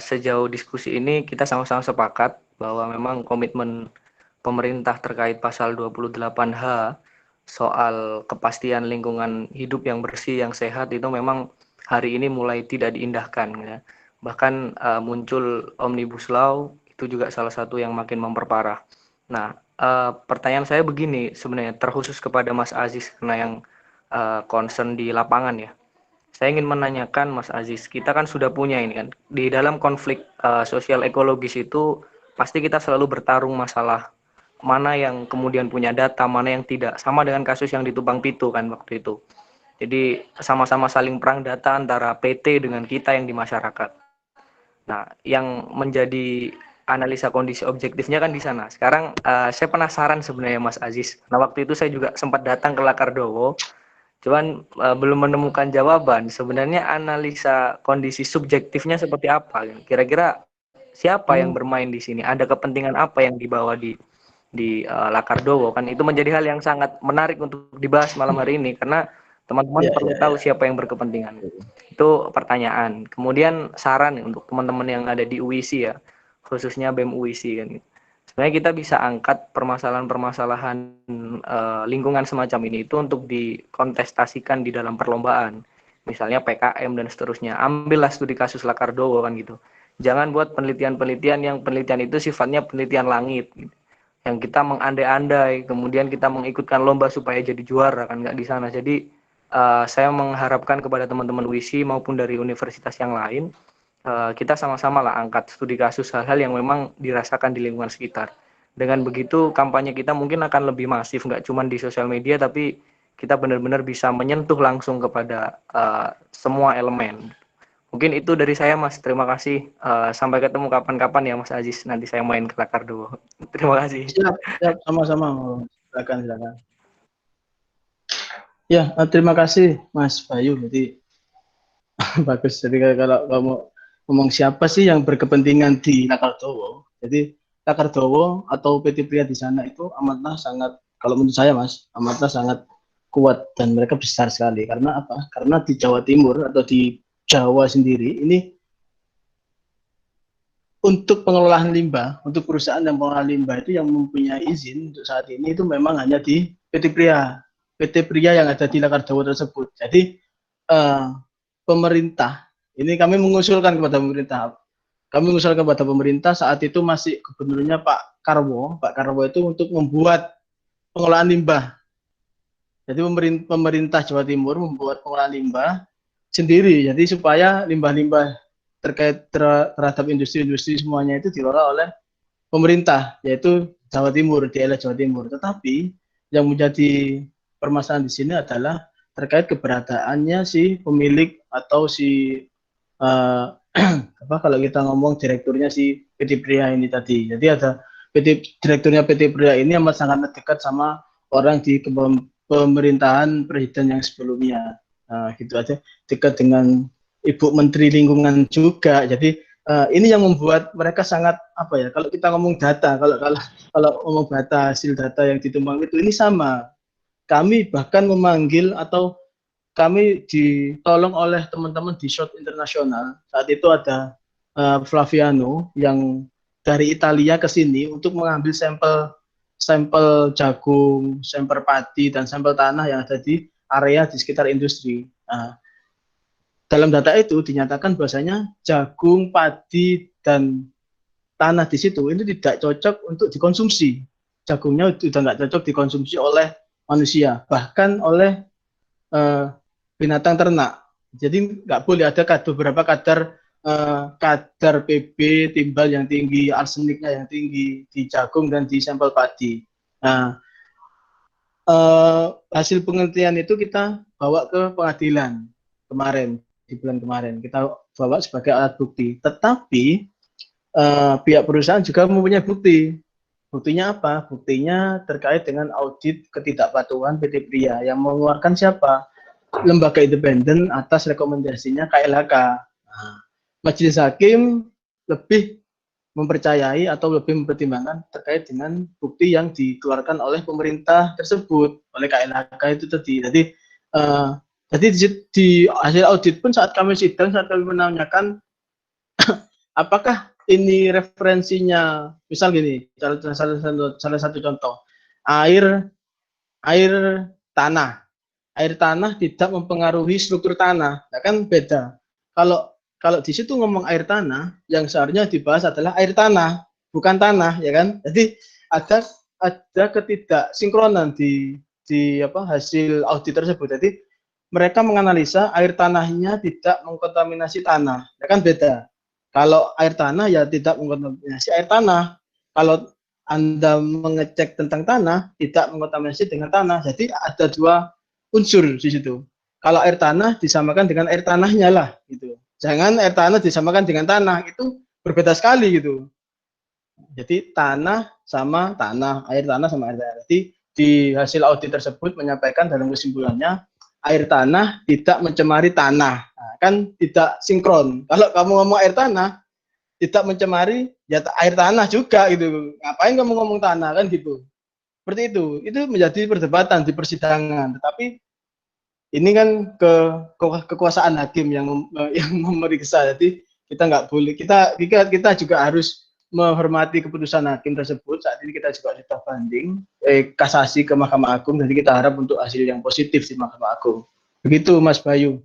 E: sejauh diskusi ini kita sama-sama sepakat bahwa memang komitmen pemerintah terkait pasal 28H soal kepastian lingkungan hidup yang bersih, yang sehat itu memang hari ini mulai tidak diindahkan ya. Bahkan muncul Omnibus Law itu juga salah satu yang makin memperparah. Nah, pertanyaan saya begini sebenarnya terkhusus kepada Mas Aziz karena yang concern di lapangan ya. Saya ingin menanyakan Mas Aziz, kita kan sudah punya ini kan, di dalam konflik sosial ekologis itu pasti kita selalu bertarung masalah mana yang kemudian punya data, mana yang tidak. Sama dengan kasus yang di Tumpang Pitu kan waktu itu. Jadi sama-sama saling perang data antara PT dengan kita yang di masyarakat. Nah, yang menjadi analisa kondisi objektifnya kan di sana. Sekarang saya penasaran sebenarnya Mas Aziz. Nah, waktu itu saya juga sempat datang ke Lakardowo, cuman belum menemukan jawaban. Sebenarnya analisa kondisi subjektifnya seperti apa? Kira-kira siapa yang bermain di sini? Ada kepentingan apa yang dibawa di Lakardowo kan? Itu menjadi hal yang sangat menarik untuk dibahas malam hari ini karena teman-teman perlu tahu siapa yang berkepentingan. Itu pertanyaan. Kemudian saran untuk teman-teman yang ada di UISI ya, khususnya BEM UISI kan. Sebenarnya kita bisa angkat permasalahan-permasalahan lingkungan semacam ini itu untuk dikontestasikan di dalam perlombaan. Misalnya PKM dan seterusnya. Ambillah studi kasus Lakardowo kan gitu. Jangan buat penelitian-penelitian yang penelitian itu sifatnya penelitian langit gitu. Yang kita mengandai-andai, kemudian kita mengikutkan lomba supaya jadi juara kan, nggak di sana. Jadi saya mengharapkan kepada teman-teman UISI maupun dari universitas yang lain, kita sama-sama lah angkat studi kasus hal-hal yang memang dirasakan di lingkungan sekitar. Dengan begitu kampanye kita mungkin akan lebih masif, nggak cuma di sosial media, tapi kita benar-benar bisa menyentuh langsung kepada semua elemen. Mungkin itu dari saya Mas, terima kasih. Sampai ketemu kapan-kapan ya Mas Aziz, nanti saya main ke Lakardowo. Terima kasih.
B: Siap, sama-sama. Silakan. Ya, terima kasih Mas Bayu. Jadi bagus. Jadi kalau kamu ngomong siapa sih yang berkepentingan di Lakardowo, jadi Lakardowo atau PT Pria di sana itu amatlah sangat, kalau menurut saya Mas, amatlah sangat kuat dan mereka besar sekali. Karena apa? Karena di Jawa Timur atau di Jawa sendiri ini untuk pengelolaan limbah, untuk perusahaan yang pengelola limbah itu yang mempunyai izin untuk saat ini itu memang hanya di PT Pria yang ada di Lakardowo tersebut. Jadi pemerintah, ini kami mengusulkan kepada pemerintah saat itu masih gubernurnya Pak Karwo itu untuk membuat pengelolaan limbah. Jadi pemerintah Jawa Timur membuat pengelolaan limbah sendiri, jadi supaya limbah-limbah terkait terhadap industri-industri semuanya itu dikelola oleh pemerintah, yaitu Jawa Timur, daerah Jawa Timur. Tetapi yang menjadi permasalahan di sini adalah terkait keberadaannya si pemilik atau si kalau kita ngomong direkturnya si PT Pria ini tadi. Jadi ada direkturnya PT Pria ini amat sangat dekat sama orang di pemerintahan presiden yang sebelumnya. Gitu aja, dekat dengan Ibu Menteri Lingkungan juga. Jadi ini yang membuat mereka sangat apa ya? Kalau kita ngomong data, kalau ngomong data, hasil data yang ditumbang itu ini sama. Kami bahkan memanggil atau kami ditolong oleh teman-teman di Shot Internasional. Saat itu ada Flaviano yang dari Italia ke sini untuk mengambil sampel jagung, sampel padi, dan sampel tanah yang ada di area di sekitar industri. Dalam data itu dinyatakan bahwasanya jagung, padi, dan tanah di situ itu tidak cocok untuk dikonsumsi. Jagungnya sudah nggak cocok dikonsumsi oleh manusia, bahkan oleh binatang ternak. Jadi nggak boleh ada beberapa kadar PB timbal yang tinggi, arseniknya yang tinggi di jagung dan di sampel padi. Nah, hasil penelitian itu kita bawa ke pengadilan kemarin, di bulan kemarin kita bawa sebagai alat bukti. Tetapi pihak perusahaan juga mempunyai bukti. Buktinya apa? Buktinya terkait dengan audit ketidakpatuhan PT Pria yang mengeluarkan siapa? Lembaga independen atas rekomendasinya KLHK. Nah, Majelis Hakim lebih mempercayai atau lebih mempertimbangkan terkait dengan bukti yang dikeluarkan oleh pemerintah tersebut, oleh KLHK itu tadi. Jadi di hasil audit pun saat kami sidang, saat kami menanyakan apakah ini referensinya, misal gini, salah satu contoh, air tanah. Air tanah tidak mempengaruhi struktur tanah, nah, kan beda. Kalau di situ ngomong air tanah, yang seharusnya dibahas adalah air tanah, bukan tanah, ya kan? Jadi ada ketidaksinkronan di hasil audit tersebut. Jadi mereka menganalisa air tanahnya tidak mengkontaminasi tanah, ya kan beda. Kalau air tanah ya tidak mengkontaminasi air tanah. Kalau Anda mengecek tentang tanah, tidak mengkontaminasi dengan tanah. Jadi ada dua unsur di situ. Kalau air tanah disamakan dengan air tanahnya lah, gitu. Jangan air tanah disamakan dengan tanah, itu berbeda sekali gitu. Jadi tanah sama tanah, air tanah sama air tanah. Jadi di hasil audit tersebut menyampaikan dalam kesimpulannya air tanah tidak mencemari tanah. Nah, kan tidak sinkron. Kalau kamu ngomong air tanah tidak mencemari, ya air tanah juga gitu. Ngapain kamu ngomong tanah kan gitu. Seperti itu. Itu menjadi perdebatan di persidangan. Tetapi ini kan kekuasaan hakim yang memeriksa. Jadi kita nggak boleh. Kita juga harus menghormati keputusan hakim tersebut. Saat ini kita juga sudah banding kasasi ke Mahkamah Agung. Jadi kita harap untuk hasil yang positif di Mahkamah Agung. Begitu Mas Bayu.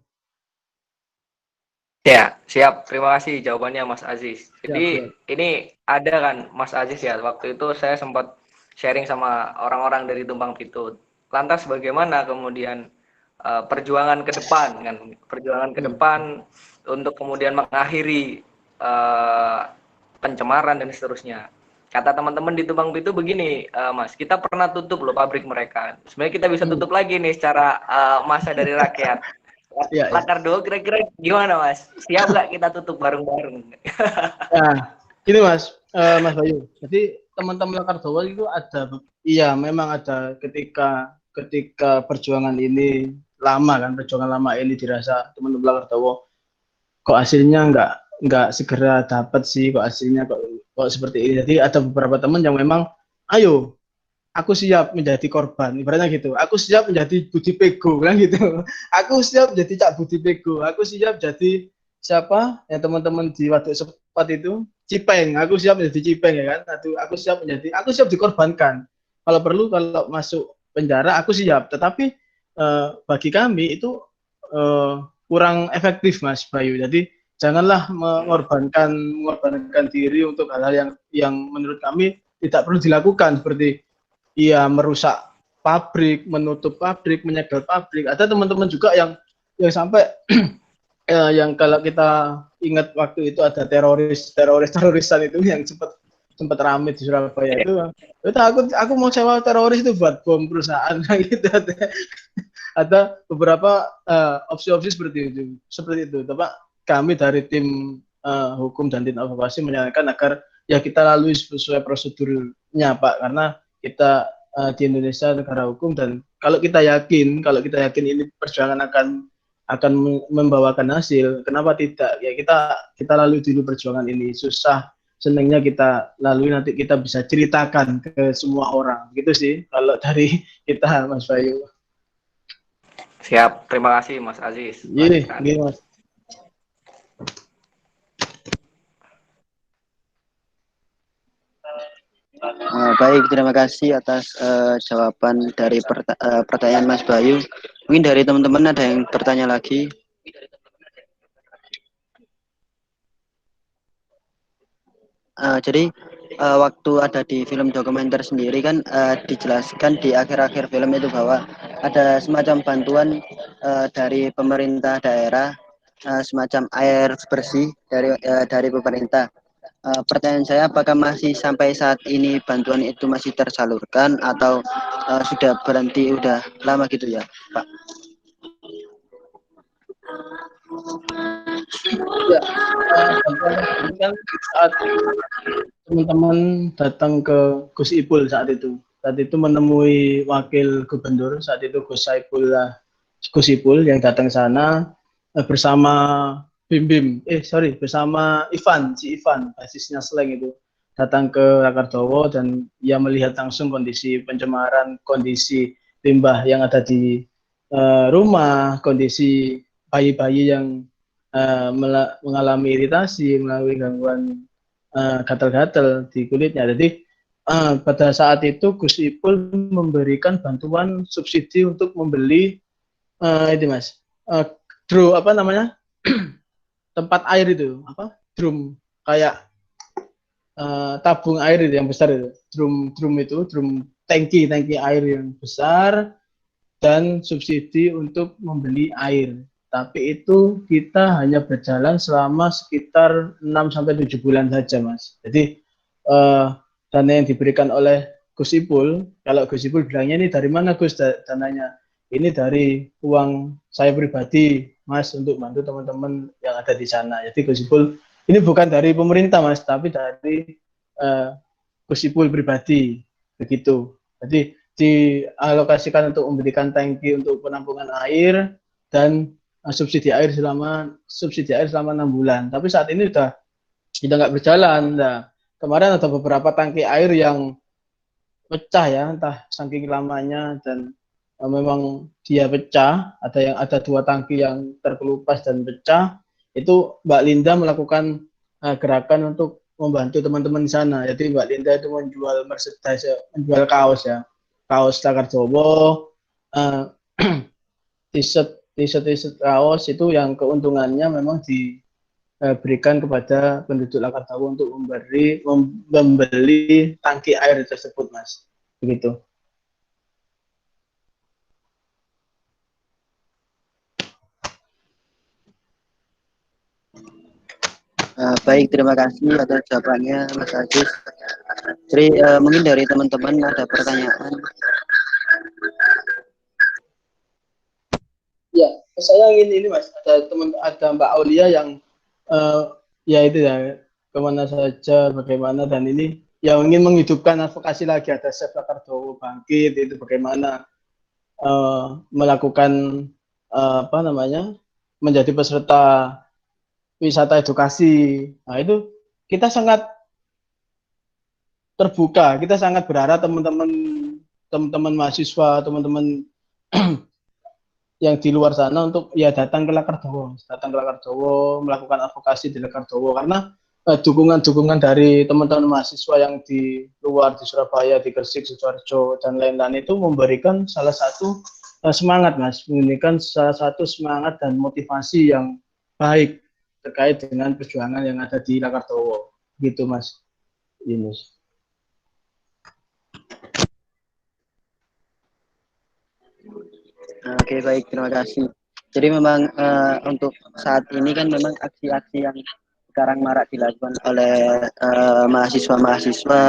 E: Ya, siap. Terima kasih jawabannya Mas Aziz. Jadi
B: siap.
E: Ini ada kan Mas Aziz ya, waktu itu saya sempat sharing sama orang-orang dari Tumpang Pitut. Lantas bagaimana kemudian perjuangan ke depan kan? Perjuangan ke depan untuk kemudian mengakhiri pencemaran dan seterusnya. Kata teman-teman di Tumpang Pitut begini, Mas, kita pernah tutup loh pabrik mereka. Sebenarnya kita bisa tutup lagi nih secara masa dari rakyat. Lakardo kira-kira gimana Mas? Siap nggak kita tutup bareng-bareng?
B: Ya, gini Mas Bayu. Jadi teman-teman Lakardo itu ada, iya memang ada ketika perjuangan ini lama kan, perjuangan lama ini dirasa teman-teman Lakardo kok hasilnya nggak segera dapat sih, kok hasilnya kok seperti ini. Jadi ada beberapa teman yang memang, ayo aku siap menjadi korban, ibaratnya gitu. Aku siap menjadi Budi Pego, kan gitu. Aku siap jadi Cak Budi Pego. Aku siap jadi siapa? Ya teman-teman di Waduk Sepat itu, Cipeng. Aku siap menjadi Cipeng ya kan. Aku siap dikorbankan. Kalau perlu kalau masuk penjara aku siap. Tetapi bagi kami itu kurang efektif Mas Bayu. Jadi janganlah mengorbankan diri untuk hal-hal yang menurut kami tidak perlu dilakukan, seperti merusak pabrik, menutup pabrik, menyegel pabrik. Ada teman-teman juga yang sampai yang kalau kita ingat waktu itu ada terorisan itu yang sempat ramai di Surabaya itu aku mau sewa teroris itu buat bom perusahaan gitu. Ada beberapa opsi-opsi seperti itu. Tapi kami dari tim hukum dan tim advokasi menyarankan agar ya kita lalui sesuai prosedurnya Pak, karena kita di Indonesia negara hukum, dan kalau kita yakin ini perjuangan akan membawakan hasil, kenapa tidak? Ya kita lalui dulu perjuangan ini. Susah senangnya kita lalui, nanti kita bisa ceritakan ke semua orang. Gitu sih kalau dari kita Mas Bayu.
E: Siap, terima kasih Mas Aziz.
B: Iya, Mas.
A: Baik, terima kasih atas jawaban dari pertanyaan Mas Bayu. Mungkin dari teman-teman ada yang bertanya lagi? Jadi waktu ada di film dokumenter sendiri kan dijelaskan di akhir-akhir film itu bahwa ada semacam bantuan dari pemerintah daerah, semacam air bersih dari pemerintah. Pertanyaan saya, apakah masih sampai saat ini bantuan itu masih tersalurkan atau sudah berhenti, udah lama gitu ya, Pak?
B: Ya, bantuan ini kan saat teman-teman datang ke Gus Ipul saat itu. Saat itu menemui wakil gubernur saat itu Gus Ipul yang datang sana bersama bersama Ivan, basisnya Slang itu datang ke Rakardowo dan ia melihat langsung kondisi pencemaran, kondisi limbah yang ada di rumah, kondisi bayi-bayi yang mengalami iritasi, melalui gangguan gatal-gatal di kulitnya. Jadi pada saat itu Gus Ipul memberikan bantuan subsidi untuk membeli itu mas, apa namanya tempat air itu apa drum kayak tabung air itu yang besar itu drum tangki air yang besar dan subsidi untuk membeli air. Tapi itu kita hanya berjalan selama sekitar 6-7 bulan saja, Mas. Jadi dana yang diberikan oleh Gus Ipul, kalau Gus Ipul bilangnya ini dari mana Gus dananya? Ini dari uang saya pribadi, Mas, untuk bantu teman-teman yang ada di sana. Jadi Gus Ipul ini bukan dari pemerintah, Mas, tapi dari Gus Ipul pribadi, begitu. Jadi dialokasikan untuk memberikan tangki untuk penampungan air dan subsidi air selama 6 bulan. Tapi saat ini sudah nggak berjalan. Nah, kemarin ada beberapa tangki air yang pecah ya, entah saking lamanya dan memang dia pecah. Ada 2 tangki yang terkelupas dan pecah. Itu Mbak Linda melakukan gerakan untuk membantu teman-teman di sana. Jadi Mbak Linda itu menjual merchandise, menjual kaos ya, kaos Rakardowo, t-shirt kaos itu yang keuntungannya memang diberikan kepada penduduk Rakardowo untuk membeli tangki air tersebut, Mas. Begitu.
A: Baik, terima kasih atas jawabannya, Mas Ajis. Jadi mungkin dari teman-teman ada pertanyaan.
B: Ya, saya ingin ini Mas, ada Mbak Aulia yang ya itu ya, kemana saja, bagaimana, dan ini yang ingin menghidupkan advokasi lagi, ada Chef Rakardowo Bangkit, itu bagaimana melakukan apa namanya, menjadi peserta wisata edukasi. Nah itu kita sangat terbuka, kita sangat berharap teman-teman mahasiswa, teman-teman yang di luar sana untuk ya datang ke Rakardowo, melakukan advokasi di Rakardowo, karena dukungan dari teman-teman mahasiswa yang di luar, di Surabaya, di Gresik, Sidoarjo dan lain-lain itu memberikan salah satu semangat, Mas, memberikan salah satu semangat dan motivasi yang baik terkait dengan perjuangan yang ada di Rakardowo, gitu Mas Yunus.
A: Oke, baik, terima kasih. Jadi memang untuk saat ini kan memang aksi-aksi yang sekarang marak dilakukan oleh mahasiswa-mahasiswa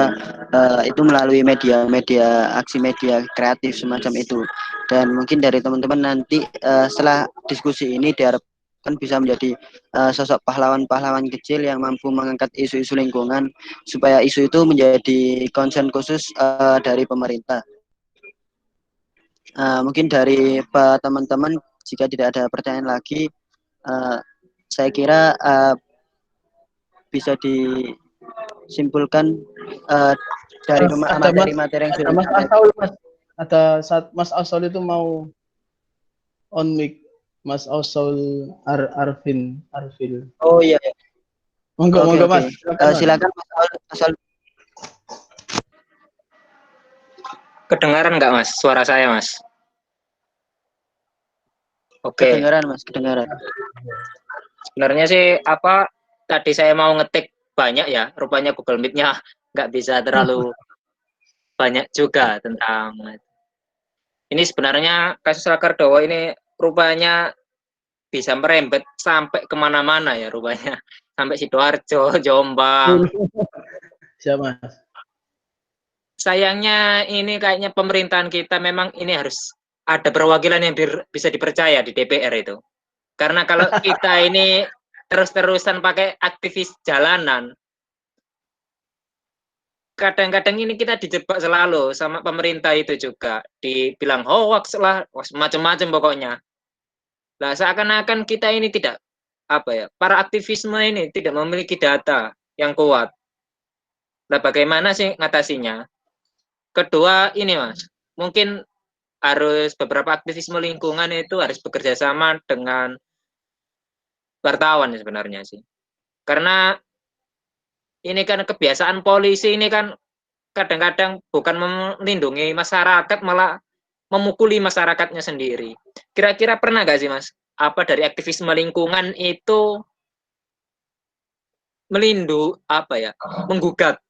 A: itu melalui aksi media kreatif semacam itu. Dan mungkin dari teman-teman nanti setelah diskusi ini diharapkan bisa menjadi sosok pahlawan-pahlawan kecil yang mampu mengangkat isu-isu lingkungan supaya isu itu menjadi concern khusus dari pemerintah. Mungkin dari teman-teman jika tidak ada pertanyaan lagi, saya kira bisa disimpulkan dari materi-materi yang sudah
B: Mas Asal, Mas Asal itu mau on mic, Mas Asal Arfil.
A: Oh iya.
B: Monggo Mas.
A: Silakan Mas Asal.
F: Kedengaran nggak Mas suara saya Mas? Oke.
A: Kedengaran Mas, kedengaran.
F: Sebenarnya sih tadi saya mau ngetik banyak ya, rupanya Google Meet-nya nggak bisa terlalu banyak juga tentang ini. Sebenarnya kasus Lakardowo ini rupanya bisa merembet sampai kemana-mana ya rupanya, sampai Sidoarjo, Jombang.
B: Siap Mas.
F: Sayangnya ini kayaknya pemerintahan kita memang ini harus ada perwakilan yang bisa dipercaya di DPR itu. Karena kalau kita ini terus-terusan pakai aktivis jalanan, kadang-kadang ini kita dijebak selalu sama pemerintah itu juga. Dibilang hoax lah, macam-macam pokoknya. Nah, seakan-akan kita ini tidak, para aktivisme ini tidak memiliki data yang kuat. Nah, bagaimana sih ngatasinya? Kedua ini Mas, mungkin harus beberapa aktivisme lingkungan itu harus bekerja sama dengan wartawan sebenarnya sih. Karena ini kan kebiasaan polisi ini kan kadang-kadang bukan melindungi masyarakat, malah memukuli masyarakatnya sendiri. Kira-kira pernah nggak sih Mas, dari aktivisme lingkungan itu menggugat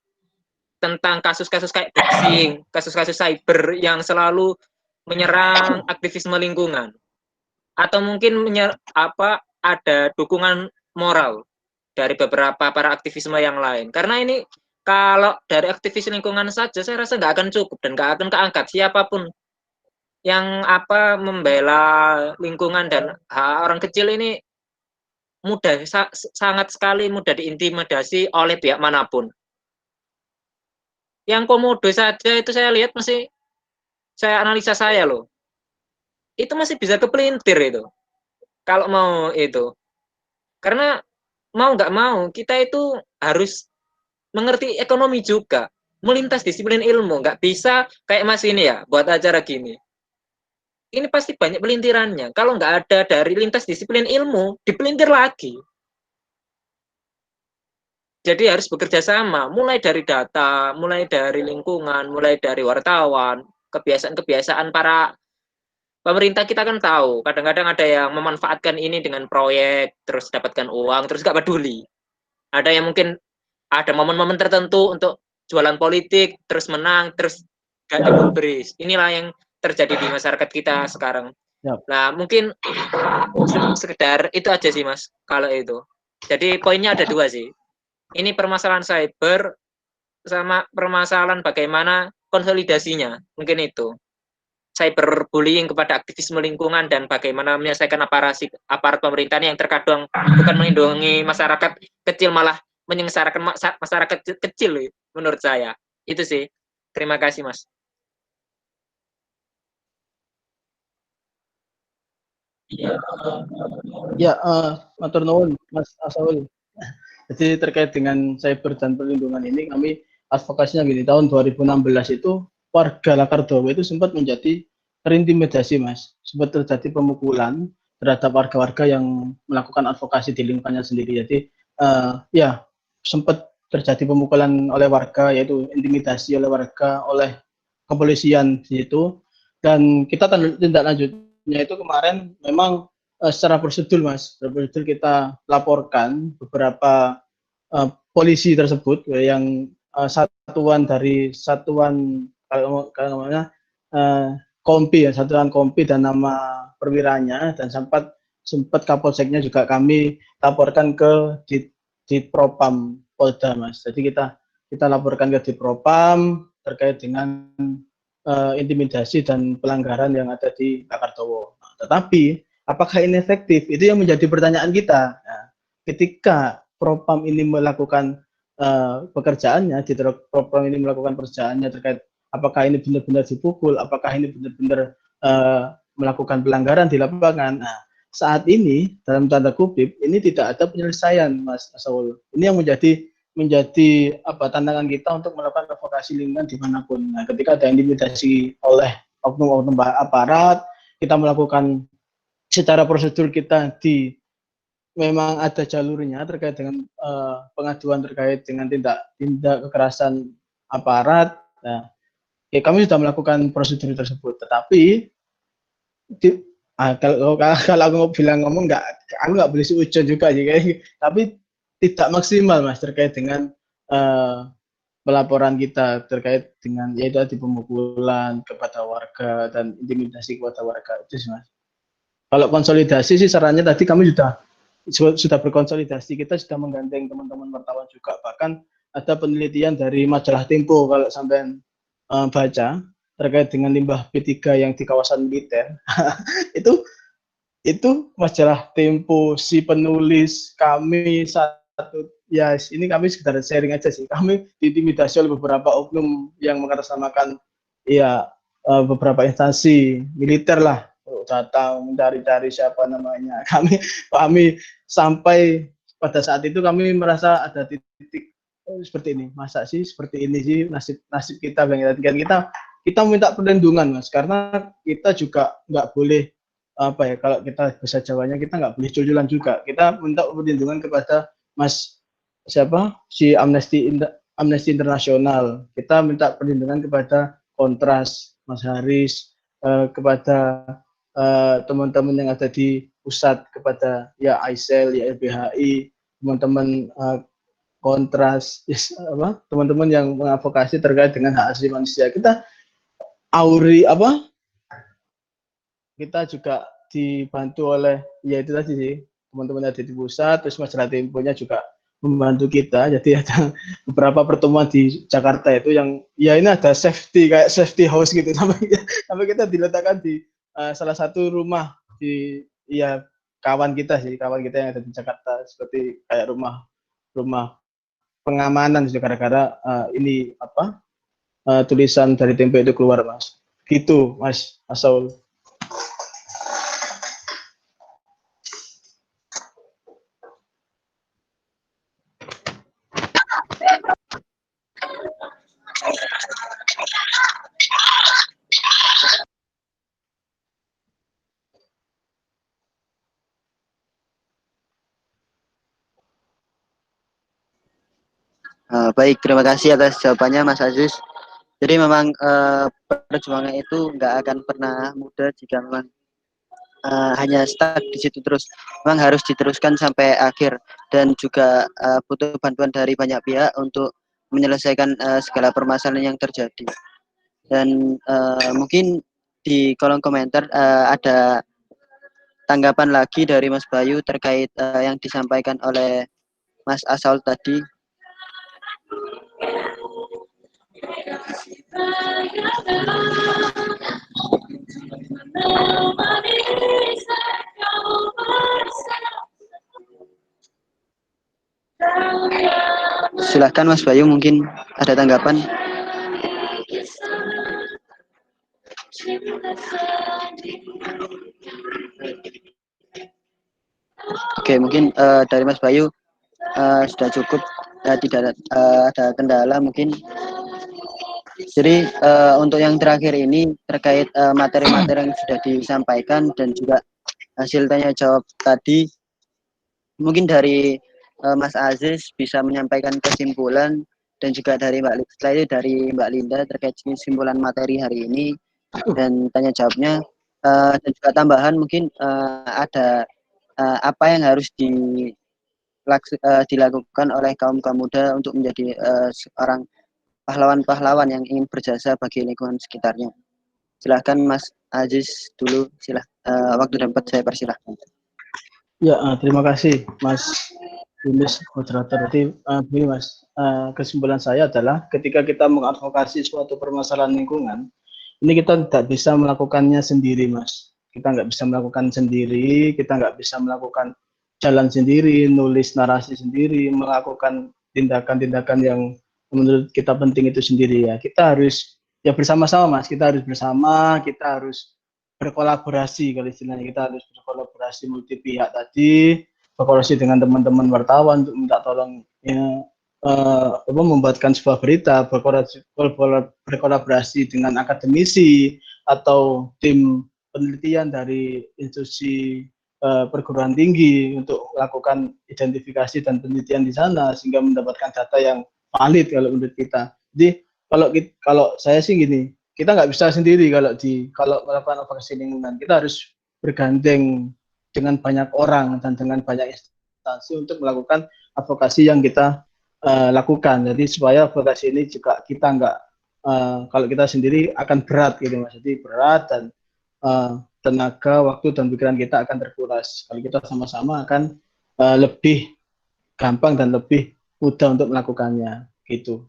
F: tentang kasus-kasus kayak doxing, kasus-kasus cyber yang selalu menyerang aktivisme lingkungan, atau mungkin ada dukungan moral dari beberapa para aktivisme yang lain. Karena ini kalau dari aktivis lingkungan saja saya rasa nggak akan cukup dan nggak akan keangkat siapapun yang membela lingkungan dan hak orang kecil ini sangat sekali mudah diintimidasi oleh pihak manapun. Yang komodo saja itu saya lihat saya analisa loh, itu masih bisa kepelintir itu kalau mau itu. Karena mau nggak mau kita itu harus mengerti ekonomi juga, melintas disiplin ilmu, nggak bisa kayak Mas ini ya buat acara gini. Ini pasti banyak pelintirannya. Kalau nggak ada dari lintas disiplin ilmu, dipelintir lagi. Jadi harus bekerja sama, mulai dari data, mulai dari lingkungan, mulai dari wartawan, kebiasaan-kebiasaan para pemerintah kita kan tahu, kadang-kadang ada yang memanfaatkan ini dengan proyek, terus dapatkan uang, terus nggak peduli. Ada yang mungkin ada momen-momen tertentu untuk jualan politik, terus menang, terus gak digubris. Inilah yang terjadi di masyarakat kita sekarang. Nah, mungkin sekedar itu aja sih Mas, kalau itu. Jadi poinnya ada dua sih. Ini permasalahan cyber sama permasalahan bagaimana konsolidasinya. Mungkin itu. Cyberbullying kepada aktivisme lingkungan dan bagaimana menyelesaikan aparat pemerintahan yang terkadang bukan melindungi masyarakat kecil, malah menyengsarakan masyarakat kecil menurut saya. Itu sih. Terima kasih Mas.
B: Ya, matur nuwun Mas Asaul. Jadi terkait dengan cyber dan perlindungan ini kami advokasinya gini, tahun 2016 itu warga Lakardowo itu sempat menjadi terintimidasi Mas, sempat terjadi pemukulan terhadap warga-warga yang melakukan advokasi di lingkungannya sendiri. Jadi ya sempat terjadi pemukulan oleh warga, yaitu intimidasi oleh warga, oleh kepolisian di situ. Dan kita tindak lanjutnya itu kemarin memang secara prosedur Mas, prosedur kita laporkan beberapa polisi tersebut yang satuan Kompi ya, satuan Kompi dan nama perwiranya, dan sempat Kapolseknya juga kami laporkan ke Ditpropam Polda Mas. Jadi kita laporkan ke Ditpropam terkait dengan intimidasi dan pelanggaran yang ada di Lakardowo. Tetapi apakah ini efektif? Itu yang menjadi pertanyaan kita. Nah, ketika Propam ini melakukan pekerjaannya, di Propam ini melakukan pekerjaannya terkait apakah ini benar-benar dipukul, apakah ini benar-benar melakukan pelanggaran di lapangan. Nah, saat ini dalam tanda kutip ini tidak ada penyelesaian, Mas Asaul. Ini yang menjadi tantangan kita untuk melakukan advokasi lingkungan dimanapun. Nah, ketika ada intimidasi oleh oknum-oknum aparat, kita melakukan secara prosedur kita memang ada jalurnya terkait dengan pengaduan terkait dengan tindak kekerasan aparat. Nah, ya kami sudah melakukan prosedur tersebut, tetapi kalau aku bilang ngomong aku nggak boleh seujon juga sih, tapi tidak maksimal Mas terkait dengan pelaporan kita terkait dengan yaitu tadi pemukulan kepada warga dan intimidasi kepada warga itu sih Mas. Kalau konsolidasi sih sarannya tadi kami sudah berkonsolidasi, kita sudah menggandeng teman-teman wartawan juga, bahkan ada penelitian dari majalah Tempo kalau sampai baca terkait dengan limbah P3 yang di kawasan militer. itu majalah Tempo, si penulis, kami satu ya ini kami sekedar sharing aja sih, kami diintimidasi oleh beberapa oknum yang mengatasnamakan ya beberapa instansi militer lah, datang mencari-cari siapa namanya. Kami sampai pada saat itu kami merasa ada titik seperti ini, masa sih seperti ini sih nasib kita, dan kita minta perlindungan Mas, karena kita juga nggak boleh apa ya, kalau kita bahasa Jawanya kita nggak boleh cuculan juga, kita minta perlindungan kepada Mas siapa si Amnesty Internasional, kita minta perlindungan kepada Kontras, Mas Haris, kepada teman-teman yang ada di pusat, kepada ya ISEL, ya LBHI, teman-teman Kontras, teman-teman yang mengadvokasi terkait dengan hak asasi manusia. Kita kita juga dibantu oleh ya itu tadi sih, teman-teman ada di pusat, terus majalah Temponya juga membantu kita. Jadi ada beberapa pertemuan di Jakarta itu yang ya ini ada kayak safety house gitu, sampai kita diletakkan di salah satu rumah di ya kawan kita yang ada di Jakarta, seperti kayak rumah pengamanan gara-gara ini tulisan dari Tempo itu keluar Mas. Gitu Mas Saul.
A: Baik, terima kasih atas jawabannya Mas Aziz. Jadi memang perjuangan itu nggak akan pernah mudah jika memang hanya stuck di situ terus. Memang harus diteruskan sampai akhir, dan juga butuh bantuan dari banyak pihak untuk menyelesaikan segala permasalahan yang terjadi. Dan mungkin di kolom komentar ada tanggapan lagi dari Mas Bayu terkait yang disampaikan oleh Mas Asal tadi. Silahkan Mas Bayu, mungkin ada tanggapan. Oke, mungkin dari Mas Bayu sudah cukup, tidak ada kendala mungkin. Jadi untuk yang terakhir ini terkait materi-materi yang sudah disampaikan dan juga hasil tanya jawab tadi, mungkin dari Mas Aziz bisa menyampaikan kesimpulan, dan juga dari Mbak Linda terkait kesimpulan materi hari ini dan tanya jawabnya, dan juga tambahan mungkin ada apa yang harus dilakukan oleh kaum muda untuk menjadi seorang pahlawan-pahlawan yang ingin berjasa bagi lingkungan sekitarnya. Silahkan Mas Aziz dulu, waktu dapat saya persilahkan.
B: Ya, terima kasih Mas Yunus, moderator. Jadi begini Mas, kesimpulan saya adalah ketika kita mengadvokasi suatu permasalahan lingkungan, ini kita tidak bisa melakukannya sendiri Mas. Kita nggak bisa melakukan sendiri, kita nggak bisa melakukan jalan sendiri, nulis narasi sendiri, melakukan tindakan-tindakan yang menurut kita penting itu sendiri ya. Kita harus ya bersama-sama Mas, kita harus bersama, kita harus berkolaborasi, kalau istilahnya kita harus berkolaborasi multi pihak tadi, berkolaborasi dengan teman-teman wartawan untuk minta tolong ya, membuatkan sebuah berita, berkolaborasi dengan akademisi atau tim penelitian dari institusi perguruan tinggi untuk melakukan identifikasi dan penelitian di sana sehingga mendapatkan data yang valid kalau menurut kita. Jadi kalau saya sih gini, kita nggak bisa sendiri kalau melakukan advokasi lingkungan, kita harus bergandeng dengan banyak orang dan dengan banyak instansi untuk melakukan advokasi yang kita lakukan. Jadi supaya advokasi ini juga kita nggak kalau kita sendiri akan berat gitu Mas. Jadi berat dan tenaga, waktu dan pikiran kita akan terkuras. Kalau kita sama-sama akan lebih gampang dan lebih mudah untuk melakukannya gitu.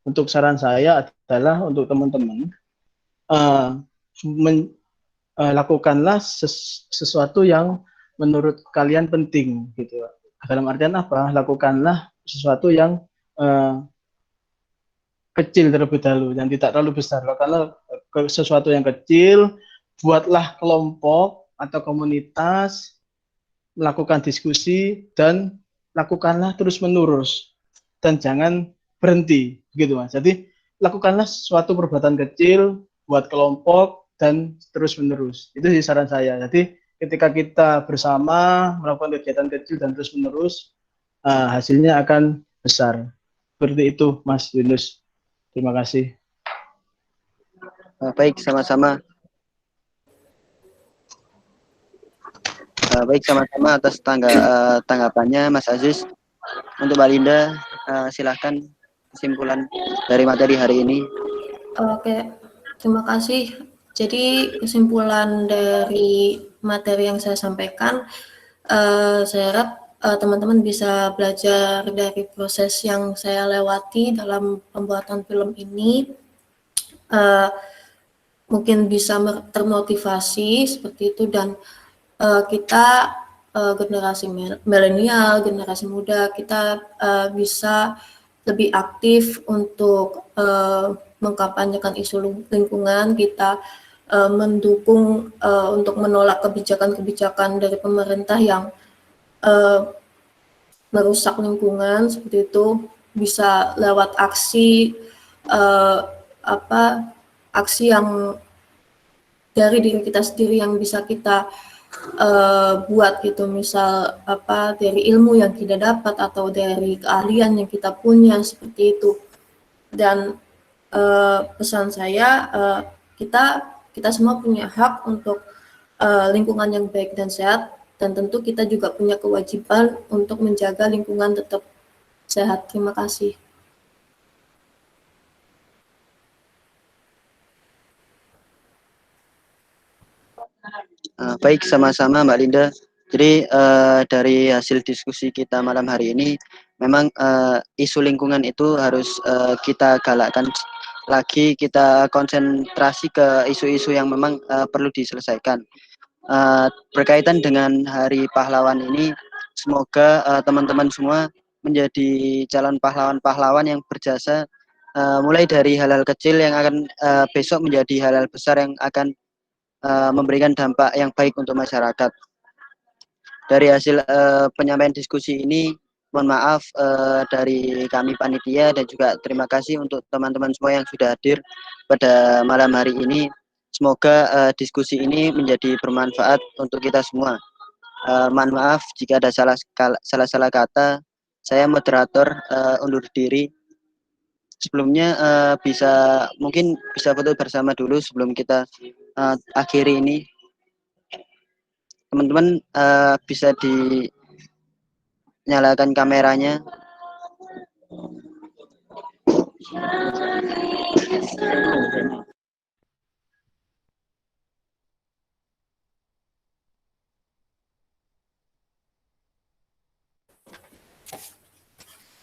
B: Untuk saran saya adalah untuk teman-teman lakukanlah sesuatu yang menurut kalian penting gitu. Dalam artian apa? Lakukanlah sesuatu yang kecil terlebih dahulu, yang tidak terlalu besar. Lakukanlah sesuatu yang kecil, buatlah kelompok atau komunitas, melakukan diskusi dan lakukanlah terus-menerus dan jangan berhenti, begitu Mas. Jadi lakukanlah suatu perbuatan kecil, buat kelompok dan terus-menerus. Itu sih saran saya. Jadi ketika kita bersama melakukan kegiatan kecil dan terus-menerus, hasilnya akan besar. Seperti itu, Mas Yunus. Terima kasih.
A: Baik, sama-sama. Baik, sama-sama atas tanggapannya Mas Aziz. Untuk Mbak Linda, silahkan kesimpulan dari materi hari ini.
D: Oke, terima kasih. Jadi kesimpulan dari materi yang saya sampaikan, saya harap teman-teman bisa belajar dari proses yang saya lewati dalam pembuatan film ini. Mungkin bisa termotivasi seperti itu, dan kita generasi milenial, generasi muda, kita bisa lebih aktif untuk mengkampanyekan isu lingkungan. Kita mendukung untuk menolak kebijakan-kebijakan dari pemerintah yang merusak lingkungan seperti itu, bisa lewat aksi aksi yang dari diri kita sendiri yang bisa kita buat gitu, misal dari ilmu yang kita dapat atau dari keahlian yang kita punya seperti itu. Dan pesan saya, kita semua punya hak untuk lingkungan yang baik dan sehat, dan tentu kita juga punya kewajiban untuk menjaga lingkungan tetap sehat. Terima kasih.
A: Baik, sama-sama Mbak Linda. Jadi dari hasil diskusi kita malam hari ini, memang isu lingkungan itu harus kita galakkan lagi, kita konsentrasi ke isu-isu yang memang perlu diselesaikan. Berkaitan dengan Hari Pahlawan ini, semoga teman-teman semua menjadi calon pahlawan-pahlawan yang berjasa, mulai dari hal-hal kecil yang akan besok menjadi hal-hal besar yang akan memberikan dampak yang baik untuk masyarakat. Dari hasil penyampaian diskusi ini, mohon maaf dari kami panitia, dan juga terima kasih untuk teman-teman semua yang sudah hadir pada malam hari ini. Semoga diskusi ini menjadi bermanfaat untuk kita semua. Mohon maaf jika ada salah kata. Saya moderator undur diri. Sebelumnya mungkin bisa foto bersama dulu sebelum kita akhiri ini. Teman-teman bisa dinyalakan kameranya.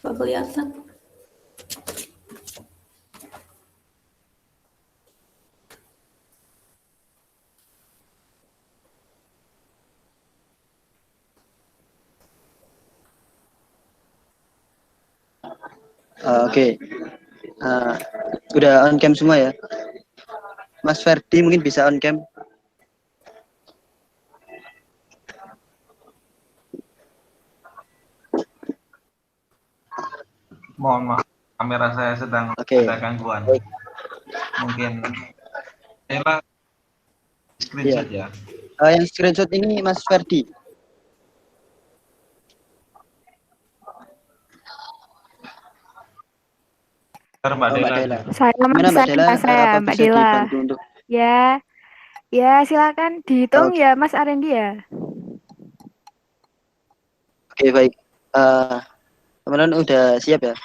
D: Pak kelihatan.
A: Oke. Udah on cam semua ya. Mas Ferdi mungkin bisa on cam.
G: Mohon maaf, kamera saya sedang ada gangguan. Mungkin saya screenshot ya.
A: Yang screenshot ini Mas Ferdi.
G: Mbak Dela.
H: Saya
A: Mbak Dela,
H: Mbak Dela.
A: Untuk...
H: Ya, silakan dihitung ya Mas Arendi ya.
A: Oke, baik. Teman-teman udah siap ya?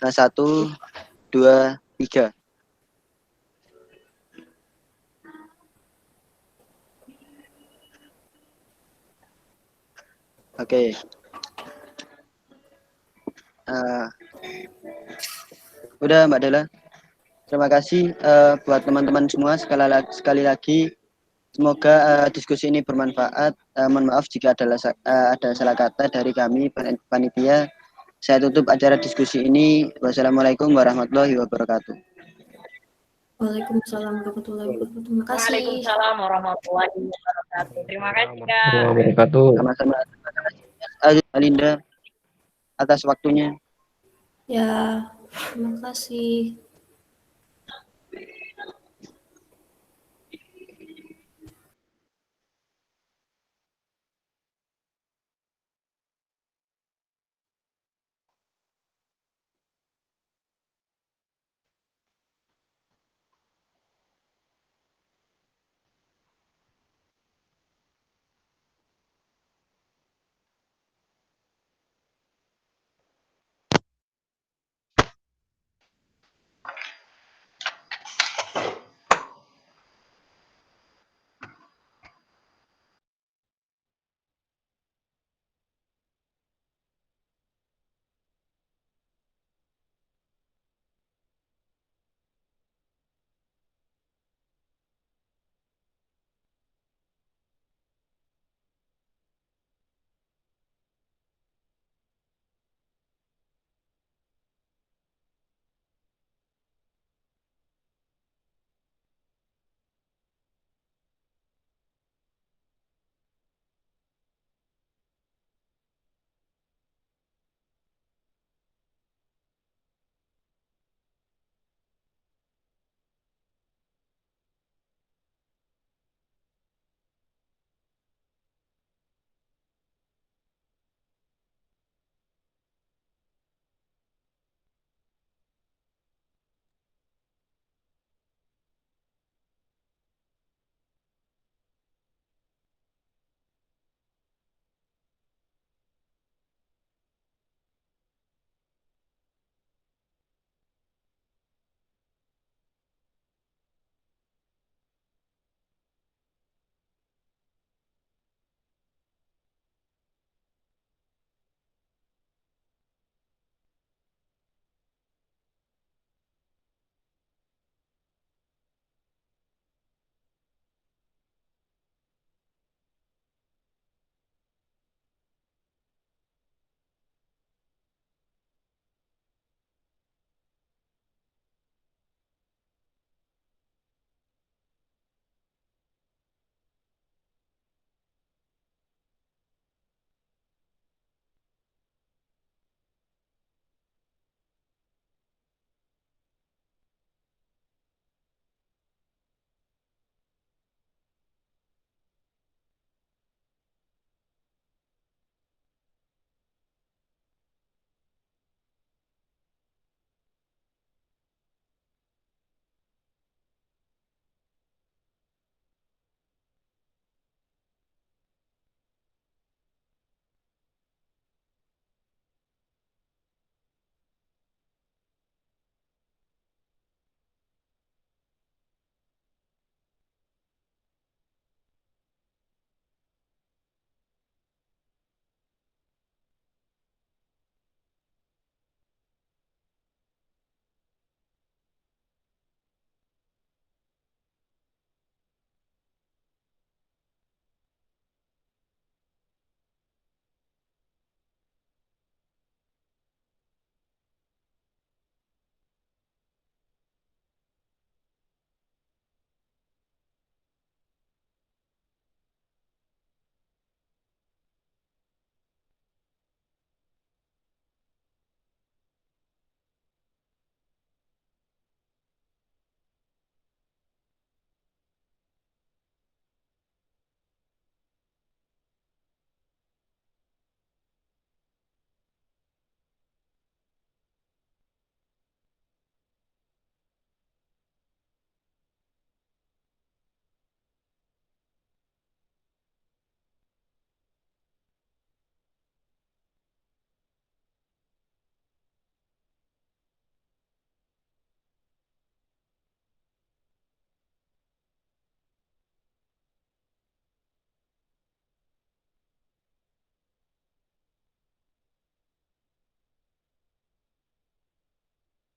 A: Nah, 1, 2, 3. Oke. Udah Mbak Dela. Terima kasih buat teman-teman semua sekali lagi. Semoga diskusi ini bermanfaat. Mohon maaf jika ada salah kata dari kami panitia. Saya tutup acara diskusi ini. Wassalamualaikum warahmatullahi wabarakatuh.
D: Waalaikumsalam warahmatullahi wabarakatuh. Terima kasih.
I: Waalaikumsalam warahmatullahi wabarakatuh. Terima kasih, Kak.
E: Wabarakatuh.
A: Sama-sama. Terima kasih Linda atas waktunya.
D: Ya, terima kasih.